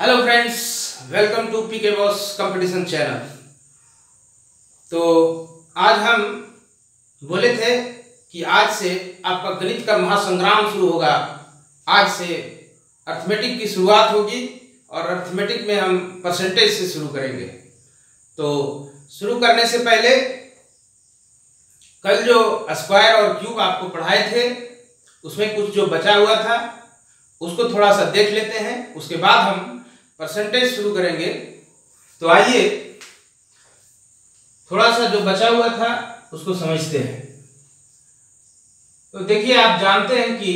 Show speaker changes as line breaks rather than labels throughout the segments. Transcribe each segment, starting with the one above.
Hello friends, welcome to PK boss competition channel. तो आज हम बोले थे कि आज से आपका गणित का महासंग्राम शुरू होगा। आज से अर्थमेटिक की शुरुआत होगी और अर्थमेटिक में हम परसेंटेज से शुरू करेंगे। तो शुरू करने से पहले कल जो स्क्वायर और क्यूब आपको पढ़ाए थे उसमें कुछ जो बचा हुआ था उसको थोड़ा सा देख लेते हैं, उसके बाद हम परसेंटेज शुरू करेंगे। तो आइए थोड़ा सा जो बचा हुआ था उसको समझते हैं। तो देखिए, आप जानते हैं कि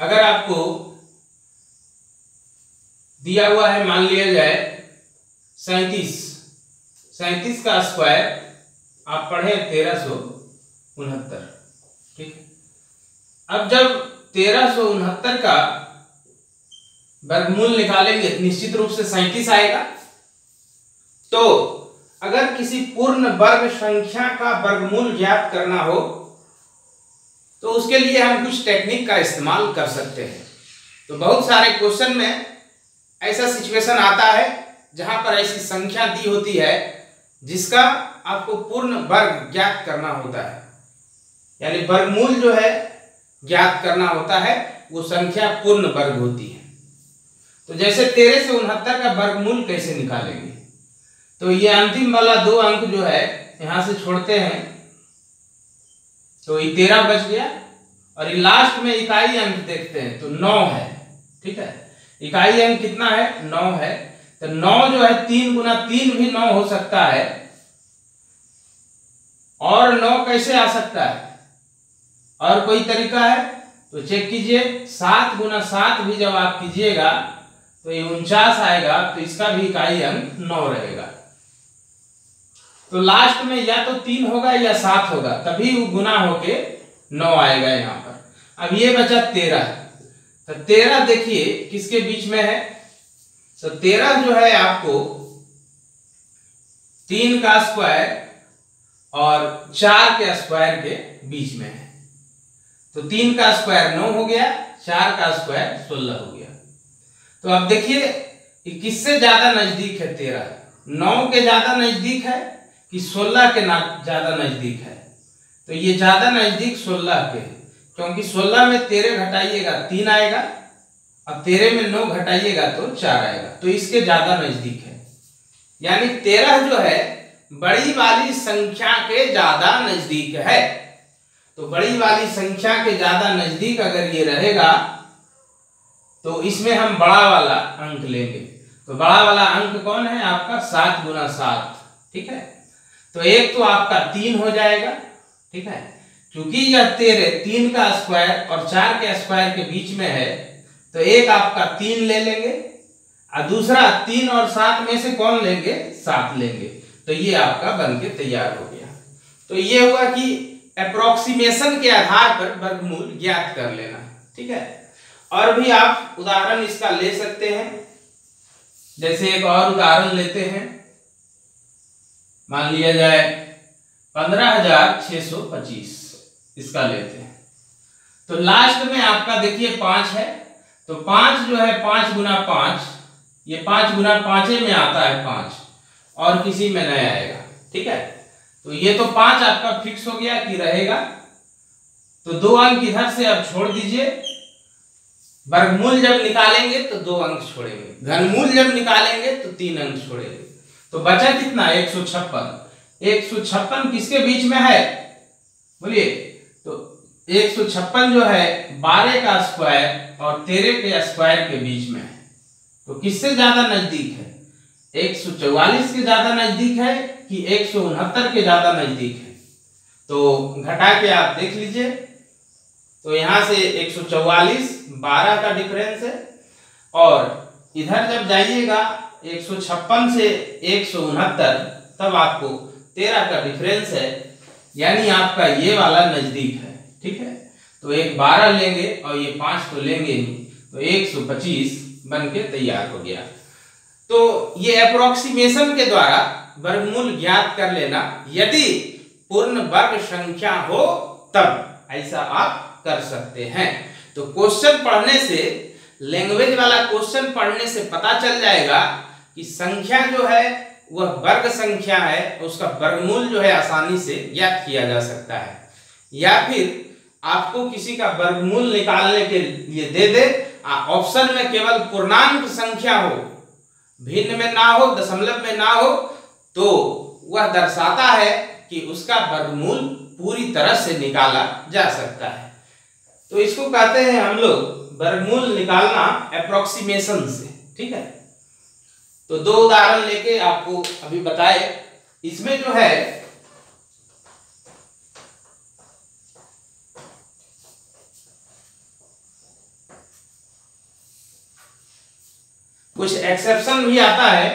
अगर आपको दिया हुआ है, मान लिया जाए 37 का स्क्वायर आप पढ़े 1369, ठीक है। अब जब 1369 का वर्गमूल निकालेंगे निश्चित रूप से 37 आएगा। तो अगर किसी पूर्ण वर्ग संख्या का वर्गमूल ज्ञात करना हो तो उसके लिए हम कुछ टेक्निक का इस्तेमाल कर सकते हैं। तो बहुत सारे क्वेश्चन में ऐसा सिचुएशन आता है जहां पर ऐसी संख्या दी होती है जिसका आपको पूर्ण वर्ग ज्ञात करना होता है, यानी वर्गमूल जो है ज्ञात करना होता है, वो संख्या पूर्ण वर्ग होती है। तो जैसे 13 से 69 का वर्गमूल कैसे निकालेंगे, तो ये अंतिम वाला 2 अंक जो है यहां से छोड़ते हैं तो ये 13 बच गया, और ये लास्ट में इकाई अंक देखते हैं तो 9 है, ठीक है। इकाई अंक कितना है? 9 है। तो 9 जो है 3 गुना 3 भी 9 हो सकता है, और 9 कैसे आ सकता है? और कोई तरीका है तो चेक कीजिए। 7 गुना 7 भी जब आप कीजिएगा तो ये 49 आएगा, तो इसका भी इकाई अंक 9 रहेगा। तो लास्ट में या तो 3 होगा या 7 होगा, तभी वो गुना होके 9 आएगा यहाँ पर। अब ये बचा 13। तो 13 देखिए किसके बीच में है? तो 13 जो है आपको 3 का स्क्वायर और 4 के स्क्वायर के बीच में है। तो 3 का स्क्वायर 9 हो गया, 4 का स्क्वायर 16 हो गया। तो अब देखिए किससे ज्यादा नजदीक है? 13 9 के ज्यादा नजदीक है कि 16 के ज्यादा नजदीक है? तो ये ज्यादा नजदीक 16 के, क्योंकि 16 में 13 घटाइएगा 3 आएगा, अब 13 में 9 घटाइएगा तो 4 आएगा, तो इसके ज्यादा नजदीक है। यानी 13 जो है बड़ी वाली संख्या के ज्यादा नजदीक है। तो बड़ी वाली संख्या के ज्यादा नजदीक अगर ये रहेगा तो इसमें हम बड़ा वाला अंक लेंगे। तो बड़ा वाला अंक कौन है आपका? 7 गुना 7, ठीक है। तो एक तो आपका 3 हो जाएगा, ठीक है। क्योंकि यह 3 का स्क्वायर और 4 के स्क्वायर के बीच में है, तो एक आपका 3 ले लेंगे और दूसरा 3 और 7 में से कौन लेंगे? 7 लेंगे। तो ये आपका बनके तैयार हो गया। तो ये हुआ कि अप्रोक्सीमेशन के आधार पर वर्गमूल ज्ञात कर लेना, ठीक है। और भी आप उदाहरण इसका ले सकते हैं। जैसे एक और उदाहरण लेते हैं, मान लिया जाए 15,625, इसका लेते हैं। तो लास्ट में आपका देखिए 5 है, तो 5 जो है 5 गुना 5, ये 5 गुना 5 में आता है 5, और किसी में नहीं आएगा, ठीक है। तो ये तो 5 आपका फिक्स हो गया कि रहेगा। तो 2 अंक इधर से अब छोड़ दीजिए। वर्गमूल जब निकालेंगे तो 2 अंक छोड़ेंगे, घनमूल जब निकालेंगे तो 3 अंक छोड़ेंगे। तो बचा कितना? 156। 156 किसके बीच में है बोलिए? तो 156 जो है 12 का स्क्वायर और 13 के स्क्वायर के बीच में है। तो किससे ज्यादा नजदीक है? 144 के ज्यादा नजदीक है कि 169 के ज्यादा नजदीक है? तो घटा के आप देख लीजिए। तो यहां से 144 12 का डिफरेंस है, और इधर जब जाइएगा 156 से 169 तब आपको 13 का डिफरेंस है, यानी आपका ये वाला नजदीक है, ठीक है। तो एक 12 लेंगे और ये 5 तो लेंगे ही, तो 125 बन के तैयार हो गया। तो ये अप्रोक्सीमेशन के द्वारा वर्गमूल ज्ञात कर लेना, यदि पूर्ण वर्ग संख्या हो तब ऐसा आप कर सकते हैं। तो क्वेश्चन पढ़ने से लैंग्वेज वाला क्वेश्चन पढ़ने से पता चल जाएगा कि संख्या जो है वह वर्ग संख्या है, उसका वर्गमूल जो है आसानी से ज्ञात किया जा सकता है। या फिर आपको किसी का वर्गमूल निकालने के लिए दे दे, ऑप्शन में केवल पूर्णांक संख्या हो, भिन्न में ना हो, दशमलव में ना हो, तो वह दर्शाता है कि उसका वर्गमूल पूरी तरह से निकाला जा सकता है। तो इसको कहते हैं हम लोग वर्गमूल निकालना अप्रोक्सीमेशन से। ठीक है, तो दो उदाहरण लेके आपको अभी बताए। इसमें जो है कुछ एक्सेप्शन भी आता है,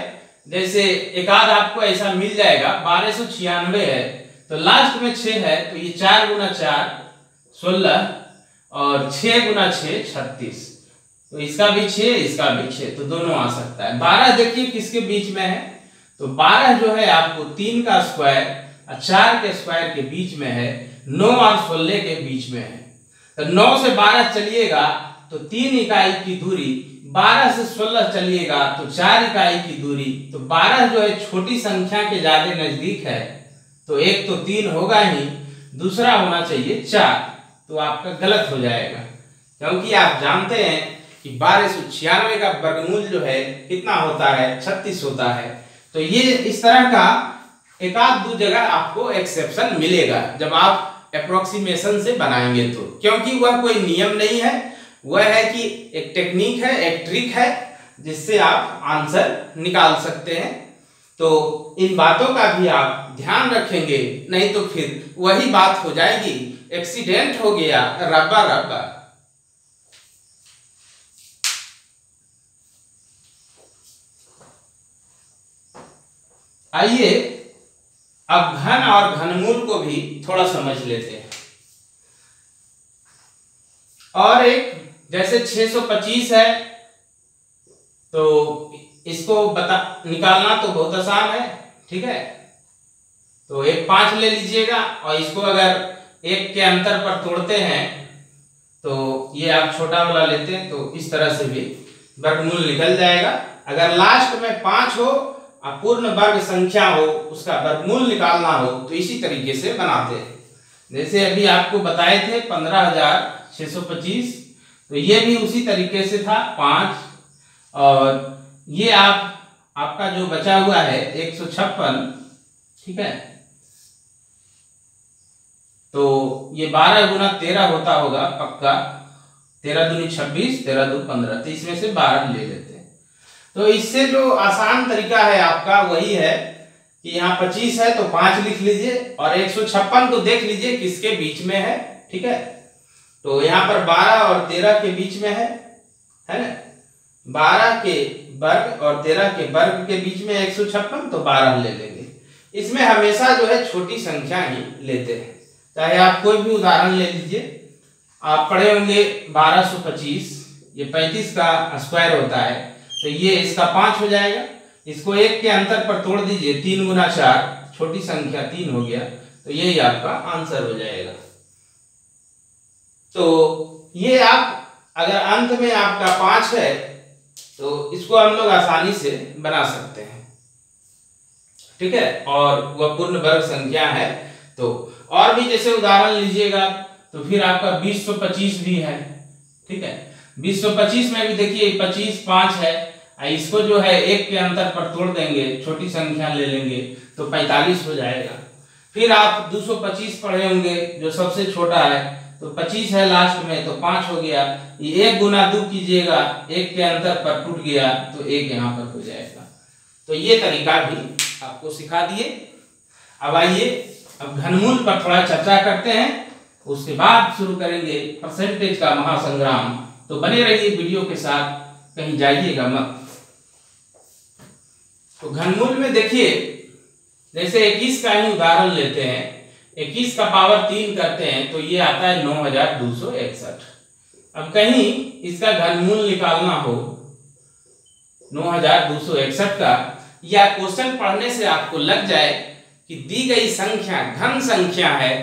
जैसे एक आध आपको ऐसा मिल जाएगा 1296 है तो लास्ट में 6 है, तो ये 4 गुना 4 16 और 6 गुना 6 36, तो इसका भी 6 इसका भी 6, तो दोनों आ सकता है। 12 देखिए किसके बीच में है, तो 12 जो है आपको 3 का स्क्वायर और 4 के स्क्वायर के बीच में है, 9 और 16 के बीच में है। तो 9 से 12 चलिएगा तो 3 इकाई की दूरी, 12 से 16 चलिएगा तो 4 इकाई की दूरी, तो 12 जो है छोटी संख्या के ज्यादा नजदीक है, तो एक तो 3 होगा ही, दूसरा होना चाहिए 4, तो आपका गलत हो जाएगा, क्योंकि आप जानते हैं कि 1296 का वर्गमूल जो है कितना होता है, 36 होता है। तो ये इस तरह का एक आध दो जगह आपको एक्सेप्शन मिलेगा जब आप अप्रोक्सीमेशन से बनाएंगे, तो क्योंकि वह कोई नियम नहीं है, वह है कि एक टेक्निक है, एक ट्रिक है जिससे आप आंसर निकाल सकते हैं। तो इन बातों का भी आप ध्यान रखेंगे, नहीं तो फिर वही बात हो जाएगी, एक्सीडेंट हो गया रब्बा रब्बा। आइए अब घन और घनमूल को भी थोड़ा समझ लेते हैं। और एक जैसे 625 है तो इसको निकालना तो बहुत आसान है। ठीक है, तो एक 5 ले लीजिएगा और इसको अगर 1 के अंतर पर तोड़ते हैं तो ये आप छोटा वाला लेते हैं तो इस तरह से भी वर्गमूल निकल जाएगा। अगर लास्ट में 5 हो और पूर्ण वर्ग संख्या हो, उसका वर्गमूल निकालना हो तो इसी तरीके से बनाते हैं। जैसे अभी आपको बताए थे 15,625, तो ये भी उसी तरीके से था 5, और ये आपका जो बचा हुआ है 156। ठीक है, तो ये 12 गुना 13 होता होगा पक्का, 13 दूनी 26, 13 दू 15, तो इसमें से 12 ले लेते हैं। तो इससे जो आसान तरीका है आपका वही है कि यहाँ 25 है तो 5 लिख लीजिए, और 156 को देख लीजिए किसके बीच में है। ठीक है, तो यहाँ पर 12 और 13 के बीच में है ना, 12 के वर्ग और 13 के वर्ग के बीच में 156, तो 12 ले लेंगे। इसमें हमेशा जो है छोटी संख्या ही लेते हैं, चाहे आप कोई भी उदाहरण ले लीजिए। आप पढ़े होंगे 1225, ये 35 का स्क्वायर होता है, तो ये इसका 5 हो जाएगा। इसको 1 के अंतर पर तोड़ दीजिए, 3 गुना 4, छोटी संख्या 3 हो गया, तो यही आपका आंसर हो जाएगा। तो ये आप अगर अंत में आपका 5 है तो इसको हम लोग आसानी से बना सकते हैं। ठीक है, और वह पूर्ण वर्ग संख्या है। तो और भी जैसे उदाहरण लीजिएगा तो फिर आपका 2025 भी है। ठीक है, 2025 में भी देखिए 25 5 है, इसको जो है 1 के अंतर पर तोड़ देंगे, छोटी संख्या ले लेंगे तो 45 हो जाएगा। फिर आप 225 पढ़े होंगे जो सबसे छोटा है, तो 25 है लास्ट में, तो 5 हो गया। ये 1 गुना 2 कीजिएगा, 1 के अंतर पर टूट गया तो 1 यहाँ पर हो जाएगा। तो ये तरीका भी आपको सिखा दिए। अब आइए अब घनमूल पर थोड़ा चर्चा करते हैं, उसके बाद शुरू करेंगे परसेंटेज का महासंग्राम। तो बने रहिए वीडियो के साथ, कहीं जाइएगा मत। तो घनमूल में देखिए, जैसे 21 का ही उदाहरण लेते हैं, 21 का पावर 3 करते हैं तो ये आता है 9261। अब कहीं इसका घनमूल निकालना हो 9261 का, या क्वेश्चन पढ़ने से आपको लग जाए कि दी गई संख्या घन संख्या है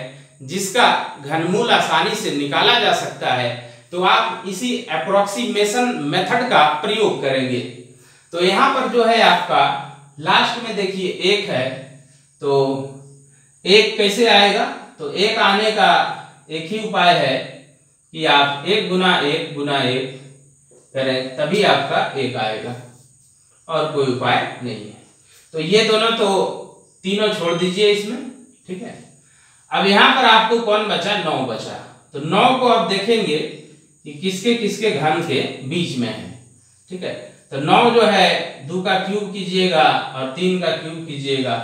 जिसका घनमूल आसानी से निकाला जा सकता है, तो आप इसी अप्रोक्सीमेशन मेथड का प्रयोग करेंगे। तो यहाँ पर जो है आपका लास्ट में देखिए 1 है, तो 1 कैसे आएगा? तो 1 आने का एक ही उपाय है कि आप 1 गुना 1 गुना 1 करें, तभी आपका 1 आएगा, और कोई उपाय नहीं है। तो ये दोनों तो तीनों छोड़ दीजिए इसमें, ठीक है। अब यहाँ पर आपको कौन बचा? 9 बचा। तो 9 को अब देखेंगे कि किसके किसके घन के बीच में है, ठीक है। तो 9 जो है 2 का क्यूब कीजिएगा और 3 का क्यूब कीजिएगा,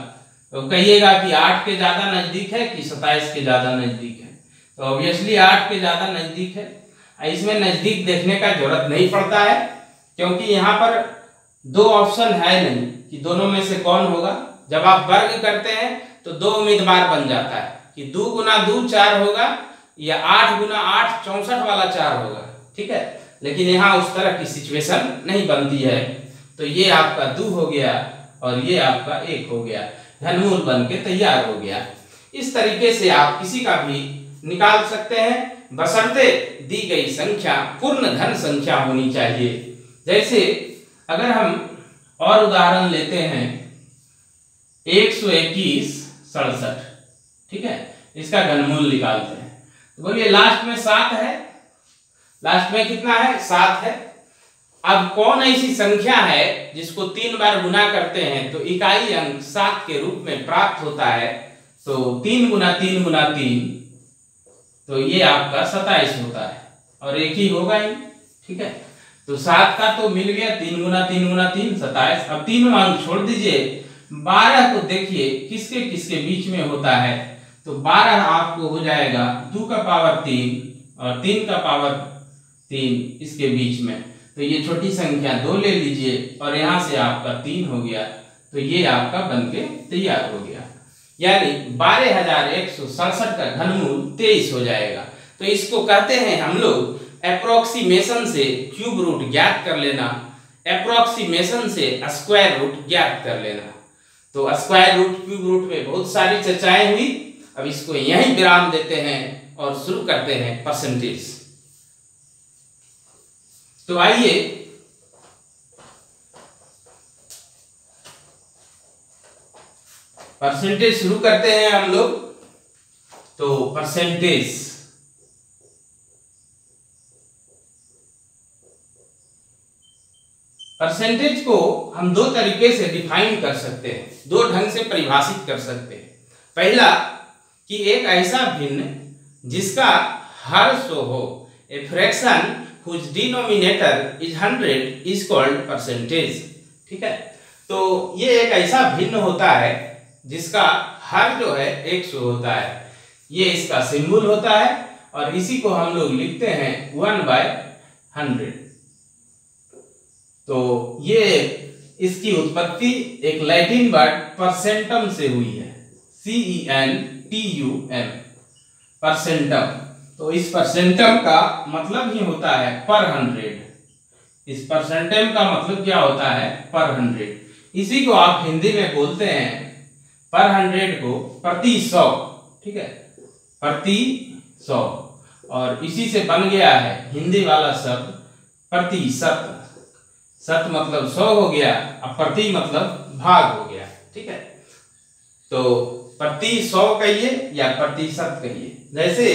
तो कहिएगा कि 8 के ज्यादा नजदीक है कि 27 के ज्यादा नजदीक है? तो ऑब्वियसली 8 के ज्यादा नजदीक है। इसमें नजदीक देखने का जरूरत नहीं पड़ता है, क्योंकि यहाँ पर 2 ऑप्शन है नहीं कि दोनों में से कौन होगा। जब आप वर्ग करते हैं तो 2 उम्मीदवार बन जाता है कि 2 गुना 2 4 होगा, या 8 गुना 8 64 वाला 4 होगा, ठीक है। लेकिन यहाँ उस तरह की सिचुएशन नहीं बनती है। तो ये आपका 2 हो गया और ये आपका 1 हो गया, घनमूल बन के तैयार हो गया। इस तरीके से आप किसी का भी निकाल सकते हैं, बशर्ते दी गई संख्या पूर्ण घन संख्या होनी चाहिए। जैसे अगर हम और उदाहरण लेते हैं 121 67, ठीक है, इसका घनमूल निकालते हैं। तो बोलिए लास्ट में 7 है, लास्ट में कितना है? 7 है। अब कौन ऐसी संख्या है जिसको 3 बार गुना करते हैं तो इकाई अंक 7 के रूप में प्राप्त होता है? तो 3 गुना 3 गुना 3, तो ये आपका 27 होता है, और एक ही होगा ही, ठीक है। तो 7 का तो मिल गया, 3 गुना 3 गुना 3 27। अब तीनों अंक छोड़ दीजिए, 12 को देखिए किसके किसके बीच में होता है? तो 12 आपको हो जाएगा 2 का पावर 3 और 3 का पावर 3 इसके बीच में। तो ये छोटी संख्या 2 ले लीजिए और यहाँ से आपका 3 हो गया, तो ये आपका बनके तैयार हो गया। यानी 12167 का घनमूल 23 हो जाएगा। तो इसको कहते हैं हम लोग अप्रोक्सीमेशन से क्यूब रूट ज्ञात कर लेना, अप्रोक्सीमेशन से स्क्वायर रूट ज्ञात कर लेना। तो स्क्वायर रूट क्यूब रूट में बहुत सारी चर्चाएं हुई। अब इसको यहीं विराम देते हैं और शुरू करते हैं परसेंटेज। तो आइए परसेंटेज शुरू करते हैं हम लोग। तो परसेंटेज को हम 2 तरीके से डिफाइन कर सकते हैं, 2 ढंग से परिभाषित कर सकते हैं। पहला कि एक ऐसा भिन्न जिसका हर 100 हो, a fraction whose denominator is 100 is called percentage, ठीक है। तो ये एक ऐसा भिन्न होता है जिसका हर जो है 100 होता है, ये इसका सिंबल होता है, और इसी को हम लोग लिखते हैं 1/100। तो ये इसकी उत्पत्ति एक लैटिन वर्ड परसेंटम से हुई है, CENTUM, परसेंटम। तो इस परसेंटम का मतलब ही होता है पर 100। इस परसेंटम का मतलब क्या होता है? पर 100। इसी को आप हिंदी में बोलते हैं पर 100 को प्रति 100, ठीक है, प्रति 100। और इसी से बन गया है हिंदी वाला शब्द प्रतिशत। शत मतलब 100 हो गया, अब प्रति मतलब भाग हो गया, ठीक है। तो प्रति 100 कहिए या प्रतिशत कहिए। जैसे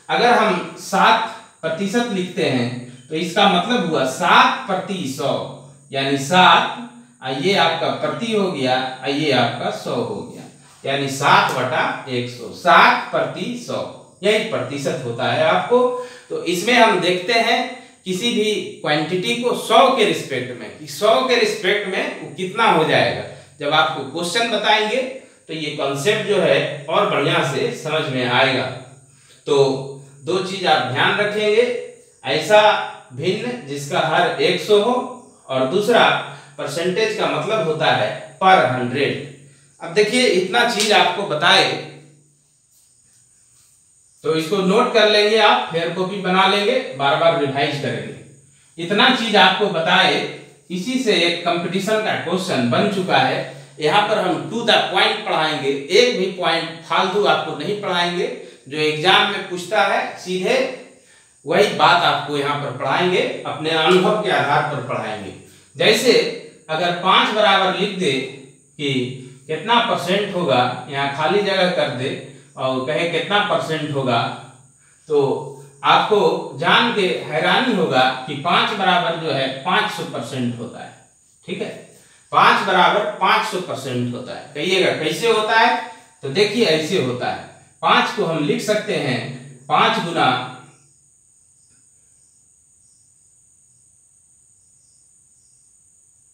अगर हम 7% लिखते हैं तो इसका मतलब हुआ 7/100, यानी 7, ये आपका प्रति हो गया, ये आपका 100 हो गया, यानी 7/100, 7/100, यही प्रतिशत होता है आपको। तो इसमें हम देखते हैं किसी भी क्वांटिटी को 100 के रिस्पेक्ट में, 100 के रिस्पेक्ट में वो कितना हो जाएगा। जब आपको क्वेश्चन बताएंगे तो ये कॉन्सेप्ट जो है और बढ़िया से समझ में आएगा। तो 2 चीज आप ध्यान रखेंगे, ऐसा भिन्न जिसका हर 100 हो, और दूसरा परसेंटेज का मतलब होता है पर 100। अब देखिए इतना चीज आपको बताए तो इसको नोट कर लेंगे आप, फेयर कॉपी बना लेंगे, बार बार रिवाइज करेंगे। इतना चीज आपको बताए, इसी से एक कंपटीशन का क्वेश्चन बन चुका है। यहाँ पर हम टू द पॉइंट पढ़ाएंगे, एक भी पॉइंट फालतू आपको नहीं पढ़ाएंगे। जो एग्जाम में पूछता है सीधे वही बात आपको यहाँ पर पढ़ाएंगे, अपने अनुभव के आधार पर पढ़ाएंगे। जैसे अगर 5 बराबर लिख दे कि कितना परसेंट होगा, यहाँ खाली जगह कर दे और कहे कितना परसेंट होगा, तो आपको जान के हैरानी होगा कि 5 बराबर जो है 500% होता है। ठीक है, 5 बराबर 500% होता है। कहिएगा कैसे होता है? तो देखिए ऐसे होता है। 5 को हम लिख सकते हैं 5 गुना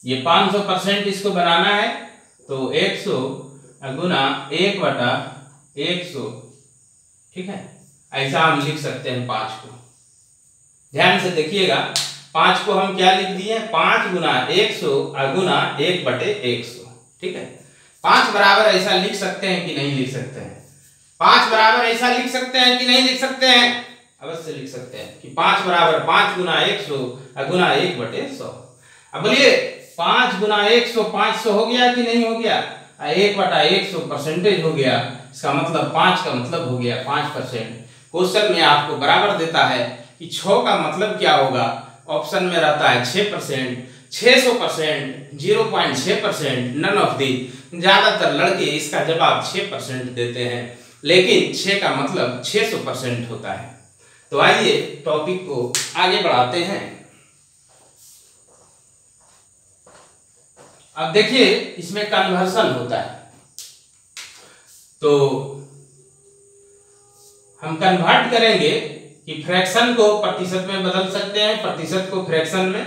ये 500% इसको बनाना है तो 100 गुना 1/100। ठीक है, ऐसा हम लिख सकते हैं 5 को। ध्यान से देखिएगा, 5 को हम क्या लिख दिए? 5 गुना 100 गुना 1/100। ठीक है, 5 बराबर ऐसा लिख सकते हैं कि नहीं लिख सकते हैं? 5 बराबर ऐसा लिख सकते हैं कि नहीं लिख सकते हैं? अवश्य लिख सकते हैं कि 5 बराबर 5 गुना 100 गुना 1/100। अब बोलिए 5 गुना 100 500 हो गया कि नहीं हो गया? 1/100 परसेंटेज हो गया। इसका मतलब 5 का मतलब हो गया 5%। क्वेश्चन में आपको बराबर देता है कि 6 का मतलब क्या होगा? ऑप्शन में रहता है 6%, 600%, 0.6%, नन ऑफ दी। ज्यादातर लड़के इसका जवाब 6% देते हैं, लेकिन 6 का मतलब 600% होता है। तो आइए टॉपिक को आगे बढ़ाते हैं। अब देखिए इसमें कन्वर्सन होता है, तो हम कन्वर्ट करेंगे कि फ्रैक्शन को प्रतिशत में बदल सकते हैं, प्रतिशत को फ्रैक्शन में।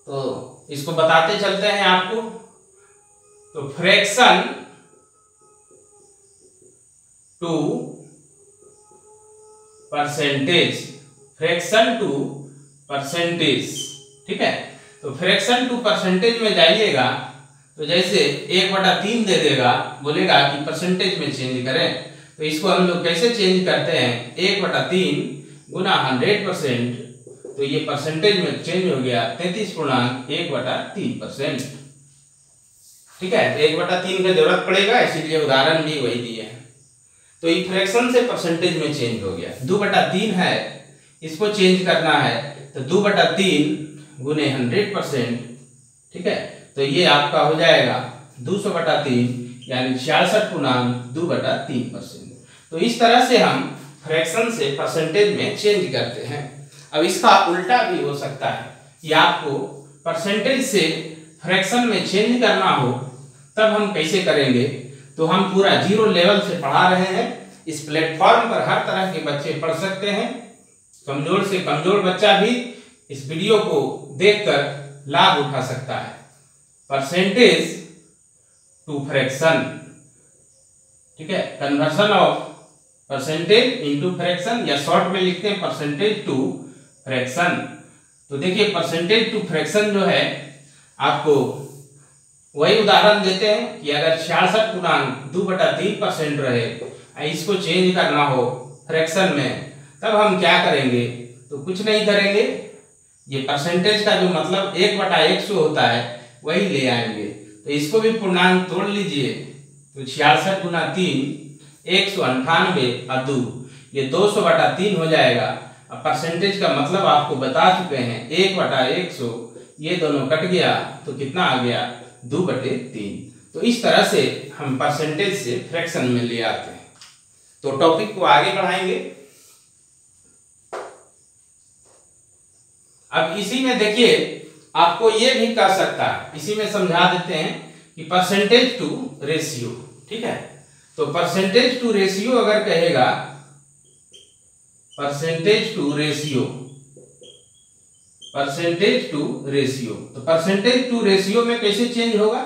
तो इसको बताते चलते हैं आपको। तो fraction to percentage, fraction to percentage. ठीक है, तो फ्रैक्शन टू परसेंटेज में जाइएगा तो जैसे 1/3 दे देगा, बोलेगा कि परसेंटेज में चेंज करें। तो इसको हम लोग कैसे चेंज करते हैं? 1/3 गुना 100%। तो ये परसेंटेज में चेंज हो गया 33.1/3%। ठीक है, 1/3 का जरूरत पड़ेगा, इसीलिए उदाहरण भी वही दिए हैं। तो ये फ्रैक्शन से परसेंटेज में चेंज हो गया। 2/3 है, इसको चेंज करना है तो 2/3 गुने 100%। ठीक है, तो ये आपका हो जाएगा 200/3 यानी 66/2/3%। तो इस तरह से हम फ्रैक्शन से परसेंटेज में चेंज करते हैं। अब इसका उल्टा भी हो सकता है कि आपको परसेंटेज से फ्रैक्शन में चेंज करना हो, तब हम कैसे करेंगे? तो हम पूरा 0 लेवल से पढ़ा रहे हैं। इस प्लेटफॉर्म पर हर तरह के बच्चे पढ़ सकते हैं। कमजोर से कमजोर बच्चा भी इस वीडियो को देखकर लाभ उठा सकता है। परसेंटेज टू फ्रैक्शन, ठीक है, conversion of percentage into fraction, या शॉर्ट में लिखते हैं परसेंटेज टू फ्रैक्शन। तो देखिए परसेंटेज टू फ्रैक्शन जो है, आपको वही उदाहरण देते हैं कि अगर 66.2/3% रहे, इसको चेंज करना हो फ्रैक्शन में, तब हम क्या करेंगे? तो कुछ नहीं करेंगे, ये परसेंटेज का जो मतलब 1/100 होता है वही ले आएंगे। तो इसको भी पूर्णांक तोड़ लीजिए, तो 66 गुना 3 198 और 2 ये 200/3 हो जाएगा। अब परसेंटेज का मतलब आपको बता चुके हैं 1/100, ये दोनों कट गया तो कितना आ गया? 2/3। तो इस तरह से हम परसेंटेज से फ्रैक्शन में ले आते हैं। तो टॉपिक को आगे बढ़ाएंगे। अब इसी में देखिए आपको ये भी कह सकता है, इसी में समझा देते हैं कि परसेंटेज टू रेशियो। ठीक है, तो परसेंटेज टू रेशियो अगर कहेगा, percentage to ratio, percentage to ratio, तो परसेंटेज टू रेशियो में कैसे चेंज होगा?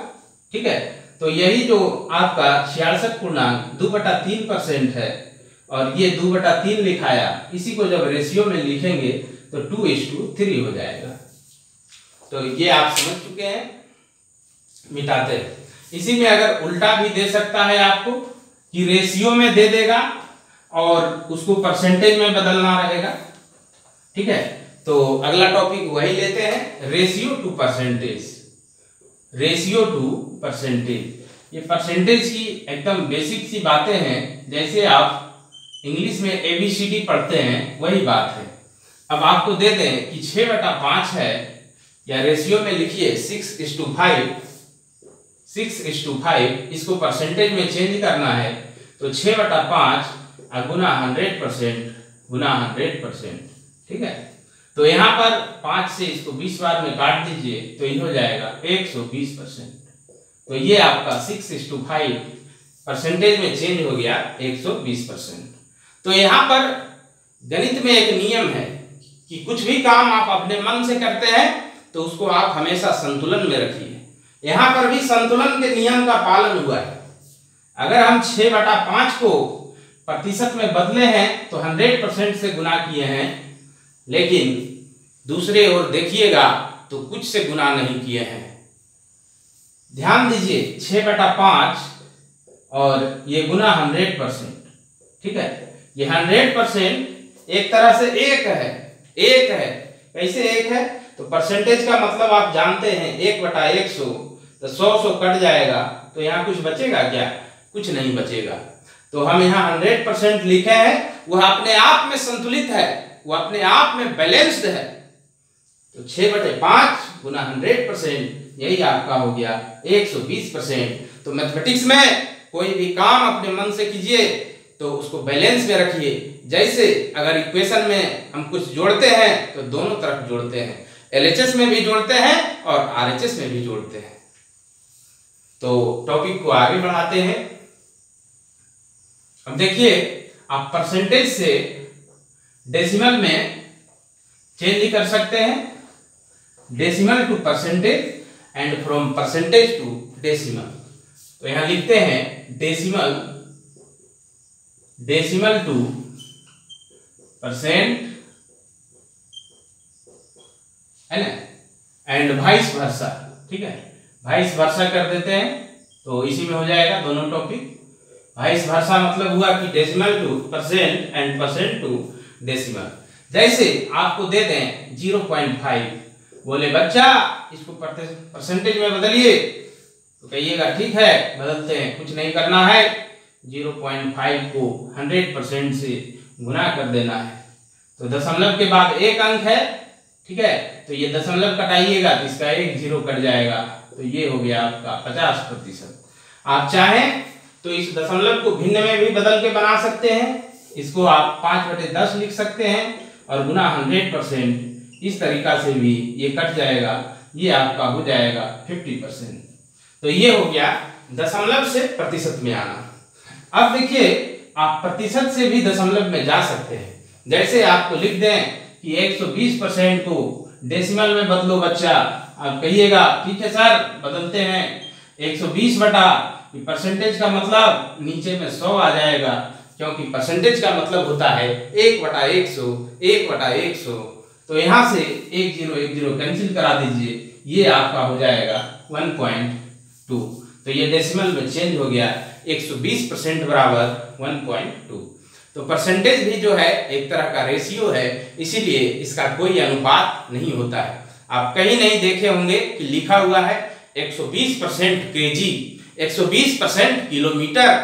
ठीक है, तो यही जो आपका 66.2/3% है और ये 2/3 लिखाया, इसी को जब रेशियो में लिखेंगे तो 2:3 हो जाएगा। तो ये आप समझ चुके हैं, मिटाते हैं। इसी में अगर उल्टा भी दे सकता है आपको कि रेशियो में दे देगा और उसको परसेंटेज में बदलना रहेगा। ठीक है, तो अगला टॉपिक वही लेते हैं, ratio two percentage. Ratio two percentage, ये परसेंटेज की एकदम बेसिक सी बातें हैं, जैसे आप इंग्लिश में ABCD पढ़ते हैं वही बात है। अब आपको दे दें कि 6/5 है, या रेशियो में लिखिए 6:5, 6:5, इसको परसेंटेज में चेंज करना है तो 6/5 गुना 100%, ठीक है। तो यहाँ पर 5 से इसको 20 बार में काट दीजिए तो ये हो जाएगा 120%। तो ये आपका 6:5 परसेंटेज में चेंज हो गया 120%। तो यहाँ पर गणित में एक नियम है कि कुछ भी काम आप अपने मन से करते हैं तो उसको आप हमेशा संतुलन में रखिए। यहाँ पर भी संतुलन के नियम का पालन हुआ है। अगर हम 6/5 को प्रतिशत में बदले हैं तो 100% से गुना किए हैं, लेकिन दूसरे ओर देखिएगा तो कुछ से गुना नहीं किए हैं। ध्यान दीजिए 6/5 और ये गुना 100%, ठीक है। ये 100% एक तरह से एक है। कैसे एक है? तो परसेंटेज का मतलब आप जानते हैं 1/100, तो 100 कट जाएगा तो यहाँ कुछ बचेगा क्या? कुछ नहीं बचेगा। तो हम यहाँ 100% लिखे हैं, वह अपने आप में संतुलित है, वो अपने आप में बैलेंस्ड है। तो 6/5 गुना 100% यही आपका हो गया 120%। तो मैथमेटिक्स में कोई भी काम अपने मन से कीजिए तो उसको बैलेंस में रखिए। जैसे अगर इक्वेशन में हम कुछ जोड़ते हैं तो दोनों तरफ जोड़ते हैं, LHS में भी जोड़ते हैं और RHS में भी जोड़ते हैं। तो टॉपिक को आगे बढ़ाते हैं। अब देखिए, आप परसेंटेज से डेसिमल में चेंज कर सकते हैं, decimal to percentage and from percentage to decimal. तो यहां लिखते हैं डेसिमल टू परसेंट, है ना, एंड वाइस वर्सा, ठीक है। वाइस वर्सा कर देते हैं तो इसी में हो जाएगा दोनों टॉपिक। वाइस वर्सा मतलब हुआ कि decimal to percent and percent to decimal. जैसे आपको दे दें 0.5, बोले बच्चा इसको परसेंटेज में बदलिए, तो कहिएगा ठीक है बदलते हैं, कुछ नहीं करना है, 0.5 को 100% से गुना कर देना है। तो दशमलव के बाद एक अंक है, ठीक है, तो ये दशमलव कटाइएगा तो इसका एक 0 कट जाएगा, तो ये हो गया आपका 50%। आप चाहें तो इस दशमलव को भिन्न में भी बदल के बना सकते हैं, इसको आप 5/10 लिख सकते हैं और गुना 100%, इस तरीका से भी ये कट जाएगा, ये आपका हो जाएगा 50%। तो ये हो गया दशमलव से प्रतिशत में आना। अब देखिए, आप प्रतिशत से भी दशमलव में जा सकते हैं। जैसे आपको लिख दें कि 120% को डेसिमल में बदलो बच्चा, आप कहिएगा ठीक है सर बदलते हैं, 120 बटा परसेंटेज का मतलब नीचे में 100 आ जाएगा, क्योंकि परसेंटेज का मतलब होता है 1/100, 1/100। तो यहाँ से 1 0 कैंसिल करा दीजिए, ये आपका हो जाएगा 1.2। तो ये डेसिमल में चेंज हो गया, 120% बराबर 1.2। तो परसेंटेज भी जो है एक तरह का रेशियो है, इसीलिए इसका कोई अनुपात नहीं होता है। आप कहीं नहीं देखे होंगे कि लिखा हुआ है 120% kg, 120% किलोमीटर,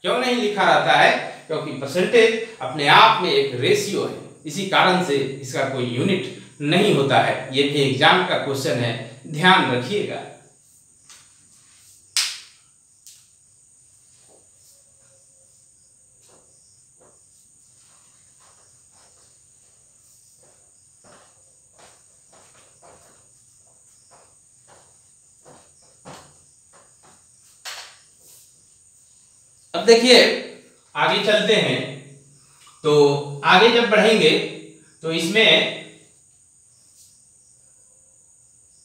क्यों नहीं लिखा रहता है? क्योंकि परसेंटेज अपने आप में एक रेशियो है, इसी कारण से इसका कोई यूनिट नहीं होता है। ये भी एग्जाम का क्वेश्चन है, ध्यान रखिएगा। अब देखिए आगे चलते हैं। तो आगे जब बढ़ेंगे तो इसमें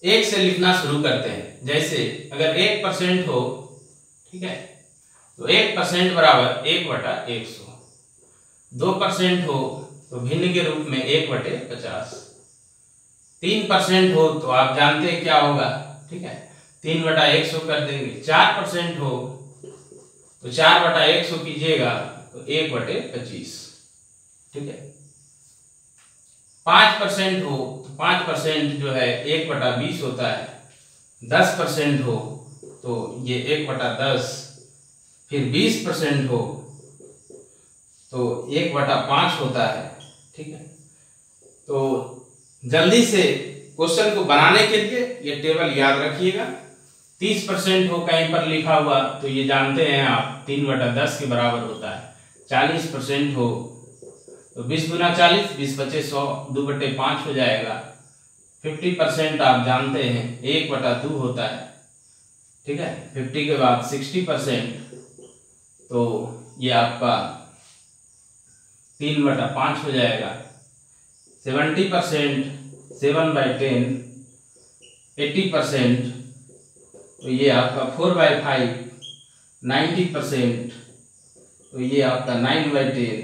1 से लिखना शुरू करते हैं। जैसे अगर 1% हो, ठीक है, तो 1% बराबर 1/100। 2% हो तो भिन्न के रूप में 1/50। 3% हो तो आप जानते हैं क्या होगा, ठीक है, 3/100 कर देंगे। 4% हो तो 4/100 कीजिएगा तो 1/25, ठीक है। 5% हो तो 5% जो है 1/20 होता है। 10% हो तो ये 1/10, फिर 20% हो तो 1/5 होता है, ठीक है। तो जल्दी से क्वेश्चन को बनाने के लिए ये टेबल याद रखिएगा। 30% हो कहीं पर लिखा हुआ तो ये जानते हैं आप 3/10 के बराबर होता है। 40% हो तो 20 गुना 40, 20 बचे 100, 2/5 हो जाएगा। 50% आप जानते हैं 1/2 होता है, ठीक है। 50 के बाद 60% तो ये आपका 3/5 हो जाएगा। 70% 7/10, 80% तो ये आपका 4/5, 90% तो ये आपका 9/10,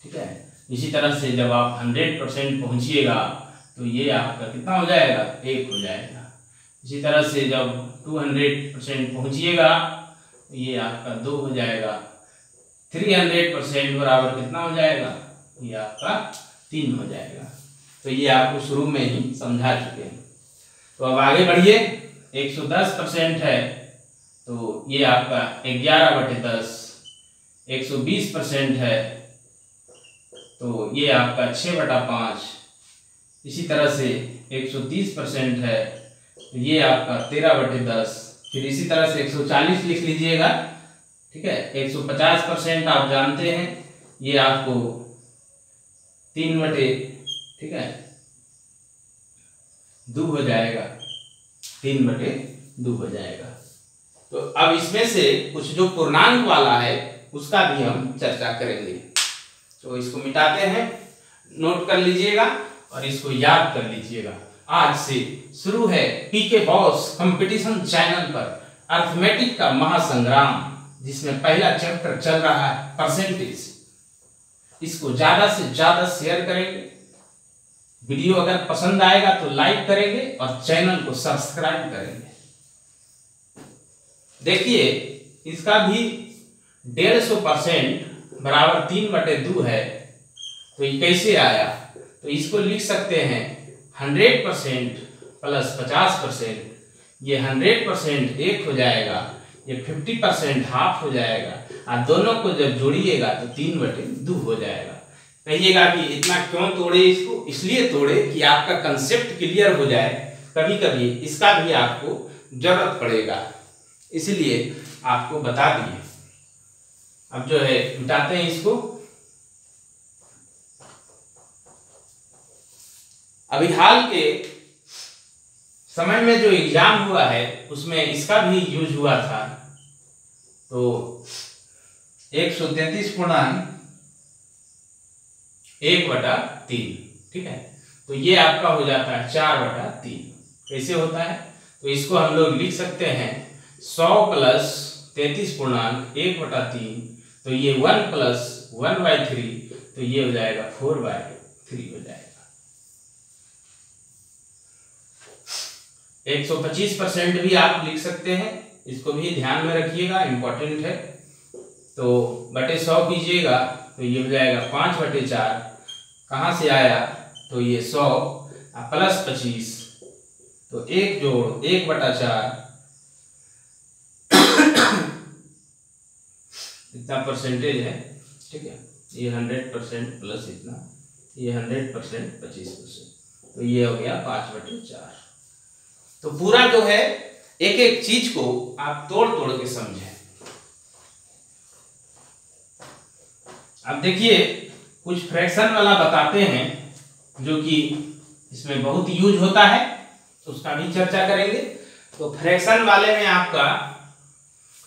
ठीक है। इसी तरह से जब आप 100% पहुंचिएगा तो ये आपका कितना हो जाएगा, 1 हो जाएगा। इसी तरह से जब 200% पहुंचिएगा तो ये आपका 2 हो जाएगा। 300% बराबर कितना हो जाएगा, ये आपका 3 हो जाएगा। तो ये आपको शुरू में ही समझा चुके हैं। तो अब आगे बढ़िए। 110% है तो ये आपका 11/10। 120% है तो ये आपका 6/5। इसी तरह से 130% है तो ये आपका 13/10। फिर इसी तरह से 140 लिख लीजिएगा, ठीक है। 150% आप जानते हैं ये आपको 3/2, ठीक है, 2 हो जाएगा। 3/2 हो जाएगा। तो अब इसमें से कुछ जो पूर्णांक वाला है उसका भी हम चर्चा करेंगे। तो इसको मिटाते हैं, नोट कर लीजिएगा और इसको याद कर लीजिएगा। आज से शुरू है पीके बॉस कंपटीशन चैनल पर अर्थमेटिक का महासंग्राम, जिसमें पहला चैप्टर चल रहा है परसेंटेज। इसको ज्यादा से ज्यादा शेयर करेंगे। वीडियो अगर पसंद आएगा तो लाइक करेंगे और चैनल को सब्सक्राइब करेंगे। देखिए इसका भी 150% बराबर 3/2 है। तो ये कैसे आया, तो इसको लिख सकते हैं 100% प्लस 50%। ये 100% 1 हो जाएगा, ये 50% हाफ हो जाएगा, और दोनों को जब जोड़िएगा तो 3/2 हो जाएगा। कहिएगा कि इतना क्यों तोड़े इसको, इसलिए तोड़े कि आपका कंसेप्ट क्लियर हो जाए। कभी कभी इसका भी आपको जरूरत पड़ेगा, इसलिए आपको बता दिए। अब जो है मिटाते हैं इसको। अभी हाल के समय में जो एग्जाम हुआ है उसमें इसका भी यूज हुआ था। तो 133.1/3, ठीक है। तो ये आपका हो जाता है 4/3। कैसे होता है, तो इसको हम लोग लिख सकते हैं 100 प्लस 33.1/3। तो ये 1 प्लस 1/3, तो ये हो जाएगा 4/3 हो जाएगा। 125% भी आप लिख सकते हैं, इसको भी ध्यान में रखिएगा, इंपॉर्टेंट है। तो बटे 100 कीजिएगा तो ये हो जाएगा 5/4। कहाँ से आया, तो ये 100 प्लस 25, तो 1 जोड़ 1/4 इतना परसेंटेज है, ठीक है। ये 100% प्लस इतना, ये 100% 25%, तो ये हो गया 5/4। तो पूरा जो है एक एक चीज को आप तोड़ तोड़ के समझें। अब देखिए कुछ फ्रैक्शन वाला बताते हैं जो कि इसमें बहुत यूज होता है, उसका भी चर्चा करेंगे। तो फ्रैक्शन वाले में आपका